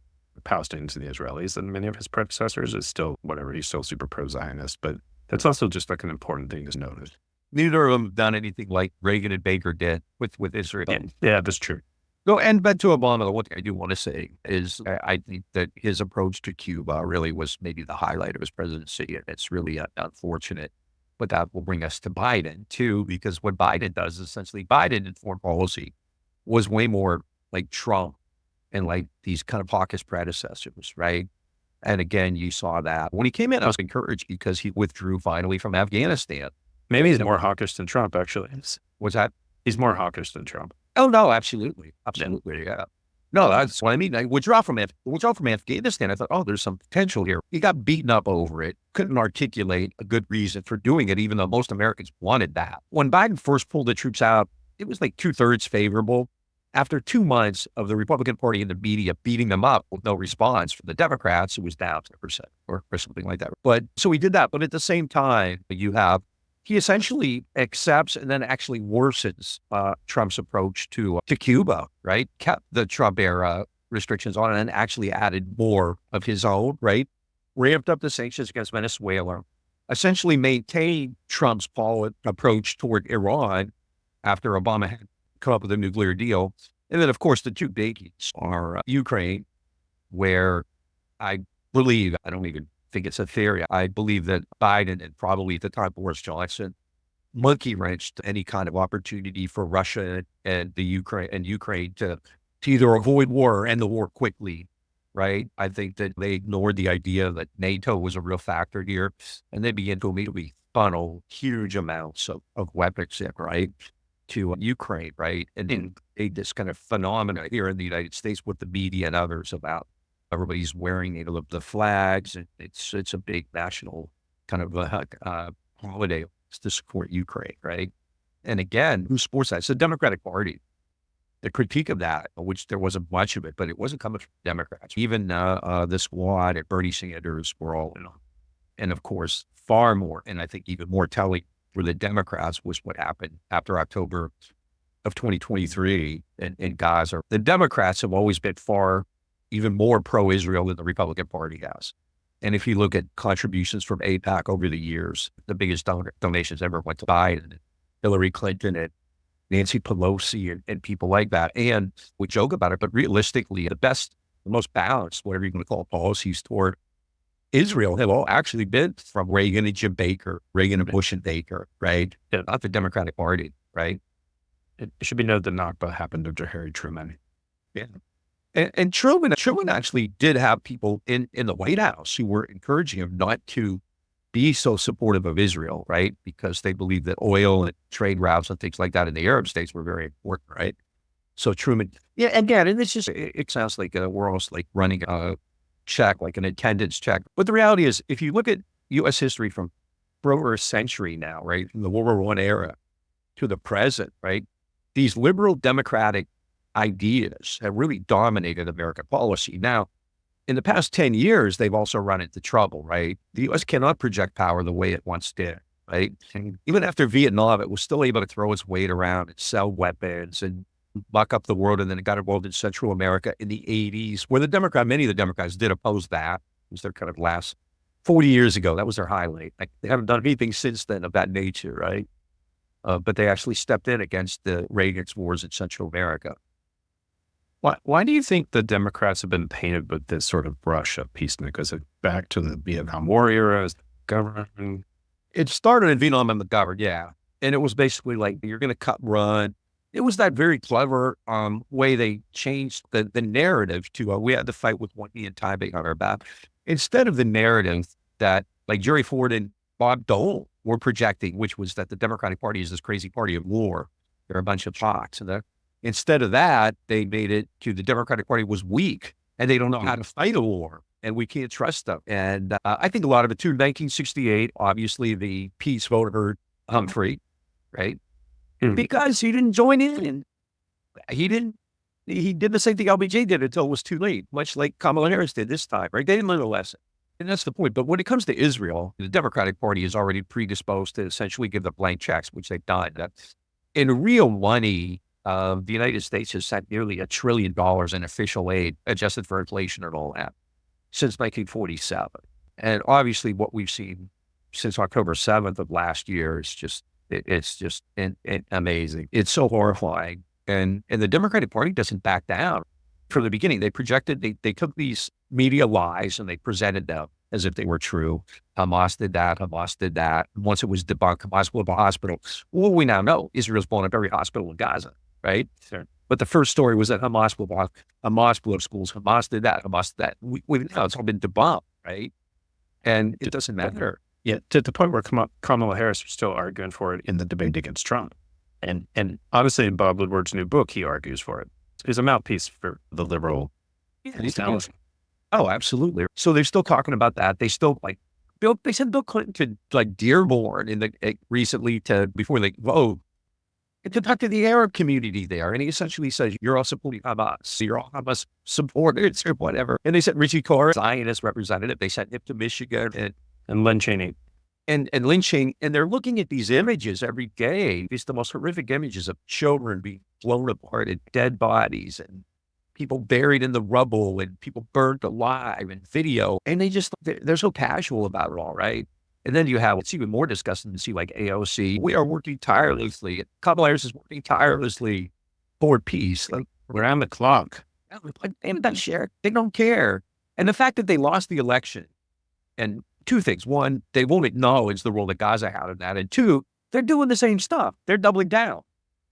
Palestinians and the Israelis than many of his predecessors. Is still whatever, he's still super pro-Zionist, but that's also just like an important thing to notice. Neither of them have done anything like Reagan and Baker did with Israel. Yeah, that's true. No, and back to Obama, one thing I do want to say is I think that his approach to Cuba really was maybe the highlight of his presidency, and it's really unfortunate. But that will bring us to Biden, too, because what Biden does, essentially, Biden in foreign policy was way more like Trump and like these kind of hawkish predecessors, right? And again, you saw that. When he came in, I was encouraged because he withdrew finally from Afghanistan. Maybe he's more hawkish than Trump, actually. What's that? He's more hawkish than Trump. Oh, no, absolutely. Absolutely, yeah. No, that's what I mean. I withdraw from Afghanistan. I thought, oh, there's some potential here. He got beaten up over it, couldn't articulate a good reason for doing it, even though most Americans wanted that. When Biden first pulled the troops out, it was like 2/3 favorable. After 2 months of the Republican Party and the media beating them up with no response from the Democrats, it was down 10% or something like that. But so he did that. But at the same time, he essentially accepts and then actually worsens Trump's approach to Cuba, right? Kept the Trump era restrictions on it and actually added more of his own, right? Ramped up the sanctions against Venezuela, essentially maintained Trump's approach toward Iran after Obama had come up with a nuclear deal. And then, of course, the two biggies are Ukraine, where I believe, I don't even think it's a theory. I believe that Biden and probably at the time Boris Johnson monkey wrenched any kind of opportunity for Russia and Ukraine to either avoid war or end the war quickly, right? I think that they ignored the idea that NATO was a real factor here, and they began to immediately funnel huge amounts of weapons in, right, to Ukraine, right? And then this kind of phenomena here in the United States with the media and others about everybody's wearing the flags, and it's a big national kind of holiday to support Ukraine, right? And again, who supports that? It's the Democratic Party. The critique of that, which there wasn't much of it, but it wasn't coming from Democrats. Even the squad at Bernie Sanders were all in on. And of course, far more, and I think even more telling for the Democrats was what happened after October of 2023 in Gaza. The Democrats have always been even more pro-Israel than the Republican Party has. And if you look at contributions from AIPAC over the years, the biggest donations ever went to Biden, Hillary Clinton, and Nancy Pelosi, and people like that. And we joke about it, but realistically, the most balanced, whatever you're going to call policies toward Israel have all actually been from Reagan and Jim Baker, Reagan and Bush and Baker, right? Yeah. Not the Democratic Party, right? It should be noted that Nakba happened under Harry Truman. Yeah. And Truman actually did have people in the White House who were encouraging him not to be so supportive of Israel, right? Because they believed that oil and trade routes and things like that in the Arab states were very important, right? So Truman, yeah, again, and it sounds like we're almost like running a check, like an attendance check. But the reality is, if you look at U.S. history for over a century now, right, from the World War I era to the present, right, these liberal democratic ideas have really dominated American policy. Now, in the past 10 years, they've also run into trouble, right? The U.S. cannot project power the way it once did, right? And even after Vietnam, it was still able to throw its weight around and sell weapons and buck up the world. And then it got involved in Central America in the 80s, where many of the Democrats did oppose that. It was their kind of last 40 years ago. That was their highlight. Like, they haven't done anything since then of that nature, right? But they actually stepped in against the Reagan's wars in Central America. Why do you think the Democrats have been painted with this sort of brush of peacenik? Is it back to the Vietnam War era as the government? It started in Vietnam and McGovern, yeah. And it was basically like, you're going to cut and run. It was that very clever way they changed the narrative to, we had to fight with one knee and tie on our back. Instead of the narrative that like Jerry Ford and Bob Dole were projecting, which was that the Democratic Party is this crazy party of war. They're a bunch of hawks. And instead of that, they made it to the Democratic Party was weak and they don't know how to fight a war. and we can't trust them. And I think a lot of it too, 1968, obviously the peace vote hurt Humphrey, right? Because he didn't join in. He did the same thing LBJ did until it was too late, much like Kamala Harris did this time, right? They didn't learn a lesson. And that's the point. But when it comes to Israel, the Democratic Party is already predisposed to essentially give the blank checks, which they've done. In real money, the United States has sent nearly $1 trillion in official aid, adjusted for inflation and all that, since 1947. And obviously what we've seen since October 7th of last year is just, it's just amazing. It's so horrifying. And the Democratic Party doesn't back down. From the beginning, they took these media lies and they presented them as if they were true. Hamas did that. Once it was debunked, Hamas blew up a hospital. Well, we now know Israel's blown up every hospital in Gaza, right? Sure. But the first story was that Hamas blew up schools. Hamas did that. We now it's all been debunked, right? And it doesn't matter. Yeah, to the point where Kamala Harris was still arguing for it in the debate against Trump. And honestly, in Bob Woodward's new book, he argues for it. He's a mouthpiece for the liberal. Yeah, oh, absolutely. So they're still talking about that. They still they sent Bill Clinton to Dearborn recently before they vote to talk to the Arab community there. And he essentially says, you're all supporting Hamas. You're all Hamas supporters or whatever. And they sent Richie Kohr, Zionist representative. They sent him to Michigan and Lynn Cheney. And Lynn Cheney, and they're looking at these images every day. These the most horrific images of children being blown apart and dead bodies and people buried in the rubble and people burnt alive and video. And they're so casual about it all, right? And then it's even more disgusting to see AOC. We are working tirelessly. Kamala Harris is working tirelessly for peace. We're on the clock. They don't care. And the fact that they lost the election, and two things. One, they won't acknowledge the role that Gaza had in that. And two, they're doing the same stuff. They're doubling down.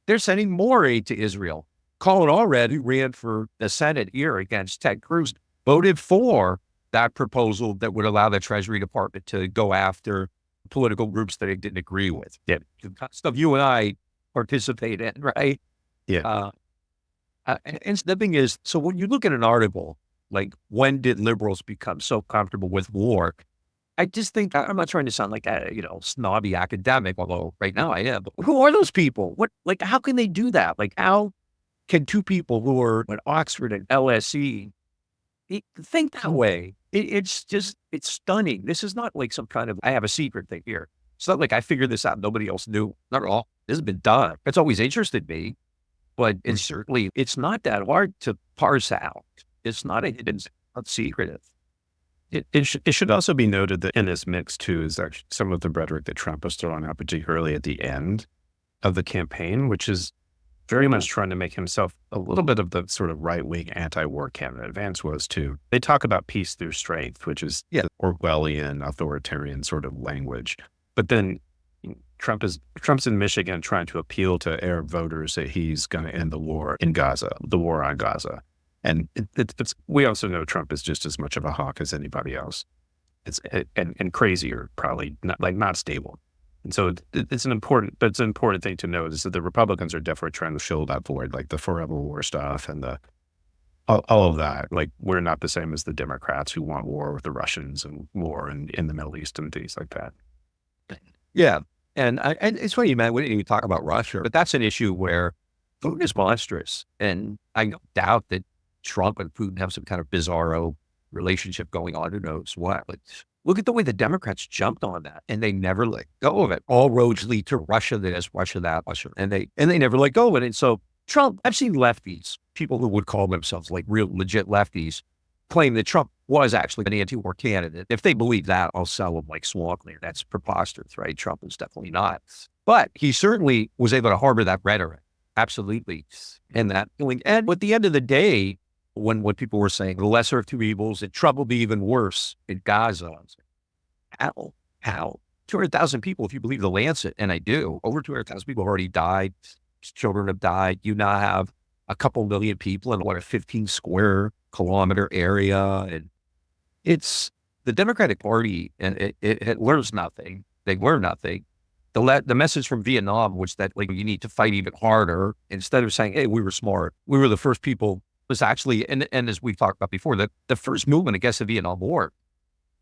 They're sending more aid to Israel. Colin Allred, who ran for the Senate here against Ted Cruz, voted for that proposal that would allow the Treasury Department to go after political groups that it didn't agree with. Yeah. Stuff you and I participate in, right? Yeah. And the thing is, so when you look at an article, when did liberals become so comfortable with war? I just think, I'm not trying to sound like a, snobby academic, although right now I am, but who are those people? How can they do that? How can two people who are at Oxford and LSE think that way? It's stunning. This is not some kind of, I have a secret thing here. It's not like I figured this out. Nobody else knew. Not at all. This has been done. It's always interested me, but it's not that hard to parse out. It's not a hidden secret. It should also be noted that in this mix too is actually some of the rhetoric that Trump was throwing out, particularly at the end of the campaign, which is very much trying to make himself a little bit of the sort of right-wing anti-war candidate. Vance was too. They talk about peace through strength, which is Orwellian, authoritarian sort of language. But then Trump's in Michigan trying to appeal to Arab voters that he's going to end the war in Gaza, the war on Gaza. And we also know Trump is just as much of a hawk as anybody else. And crazier, probably not stable. And so it's an important thing to note is that the Republicans are definitely trying to fill that void, the forever war stuff and all of that. We're not the same as the Democrats who want war with the Russians and war in the Middle East and things like that. Yeah. And it's funny, man, we didn't even talk about Russia, but that's an issue where Putin is monstrous. And I doubt that Trump and Putin have some kind of bizarro relationship going on. Who knows what? Look at the way the Democrats jumped on that, and they never let go of it. All roads lead to Russia this, Russia that, Russia, and they never let go of it. And so Trump, I've seen lefties, people who would call themselves real legit lefties, claim that Trump was actually an anti-war candidate. If they believe that, I'll sell them like Swankly. That's preposterous, right? Trump is definitely not, but he certainly was able to harbor that rhetoric, absolutely, and that feeling. And at the end of the day, when what people were saying, the lesser of two evils, and Trump will be even worse in Gaza. How? 200,000 people, if you believe the Lancet, and I do, over 200,000 people have already died. Children have died. You now have a couple million people in a 15 square kilometer area. And it's the Democratic Party, and it learns nothing. They learn nothing. The message from Vietnam was that you need to fight even harder instead of saying, hey, we were smart. We were the first people was actually, and as we talked about before, the first movement against the Vietnam War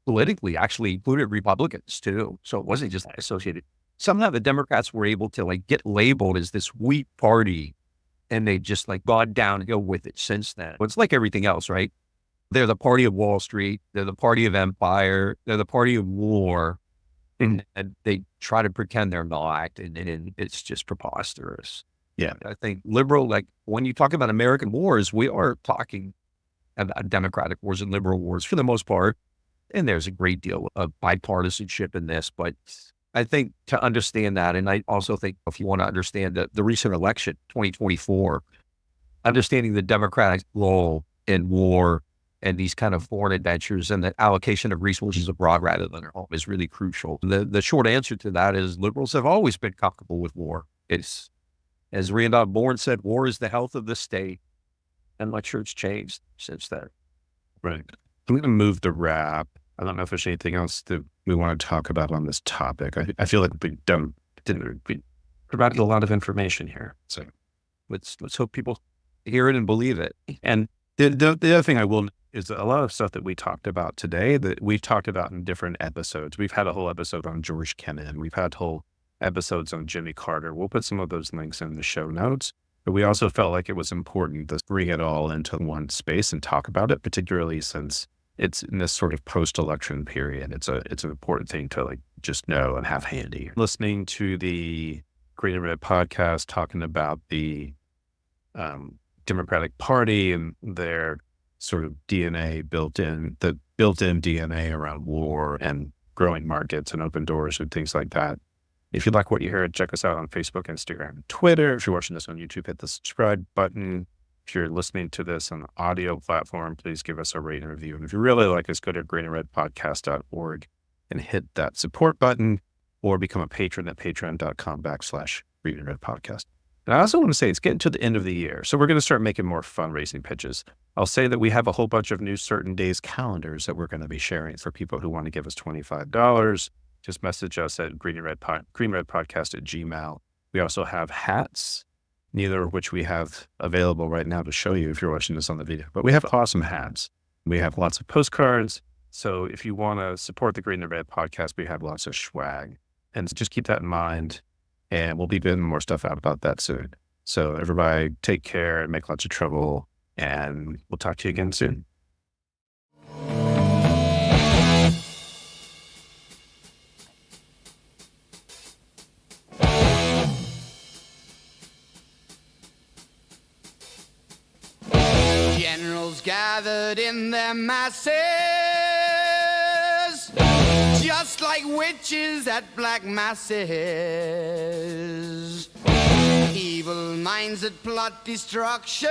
politically actually included Republicans too. So it wasn't just associated. Somehow the Democrats were able to like get labeled as this weak party, and they just like gone downhill with it since then. It's like everything else, right? They're the party of Wall Street. They're the party of empire. They're the party of war. And they try to pretend they're not. And it's just preposterous. Yeah. I think liberal, like when you talk about American wars, we are talking about democratic wars and liberal wars for the most part. And there's a great deal of bipartisanship in this. But I think to understand that, and I also think if you want to understand the recent election, 2024, understanding the Democratic role in war and these kind of foreign adventures and the allocation of resources abroad rather than at home is really crucial. The short answer to that is liberals have always been comfortable with war. It's, as Randolph Bourne said, war is the health of the state. And my church changed since then. Right. I'm going to move to wrap. I don't know if there's anything else that we want to talk about on this topic. I feel like we provided a lot of information here. So let's hope people hear it and believe it. And the other thing I will is a lot of stuff that we talked about today that we've talked about in different episodes. We've had a whole episode on George Kennan. We've had whole episodes on Jimmy Carter. We'll put some of those links in the show notes. But we also felt like it was important to bring it all into one space and talk about it, particularly since it's in this sort of post-election period. It's an important thing to like just know and have handy. Listening to the Green and Red podcast talking about the Democratic Party and their sort of DNA built-in DNA around war and growing markets and open doors and things like that. If you like what you heard, check us out on Facebook, Instagram, and Twitter. If you're watching this on YouTube, hit the subscribe button. If you're listening to this on an audio platform, please give us a rate and review. And if you really like us, go to greenandredpodcast.org and hit that support button or become a patron at patreon.com/greenandredpodcast. And I also want to say it's getting to the end of the year, so we're going to start making more fundraising pitches. I'll say that we have a whole bunch of new certain days calendars that we're going to be sharing for people who want to give us $25. Just message us at greenredpodcast@gmail. We also have hats, neither of which we have available right now to show you if you're watching this on the video. But we have awesome hats. We have lots of postcards. So if you want to support the Green and Red podcast, we have lots of swag. And just keep that in mind. And we'll be putting more stuff out about that soon. So everybody take care and make lots of trouble. And we'll talk to you again soon. Generals gathered in their masses, just like witches at black masses. Evil minds that plot destruction,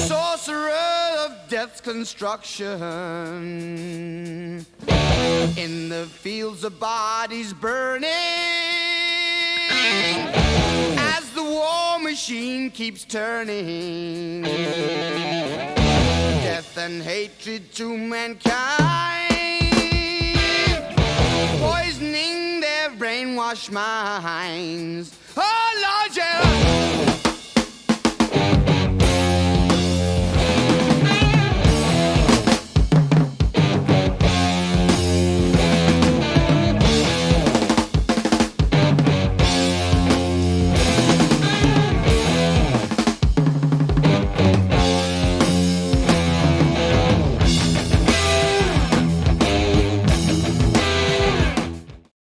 sorcerer of death's construction. In the fields of bodies burning, as the war machine keeps turning. Death and hatred to mankind, poisoning their brainwashed minds. Oh, Lord, yeah.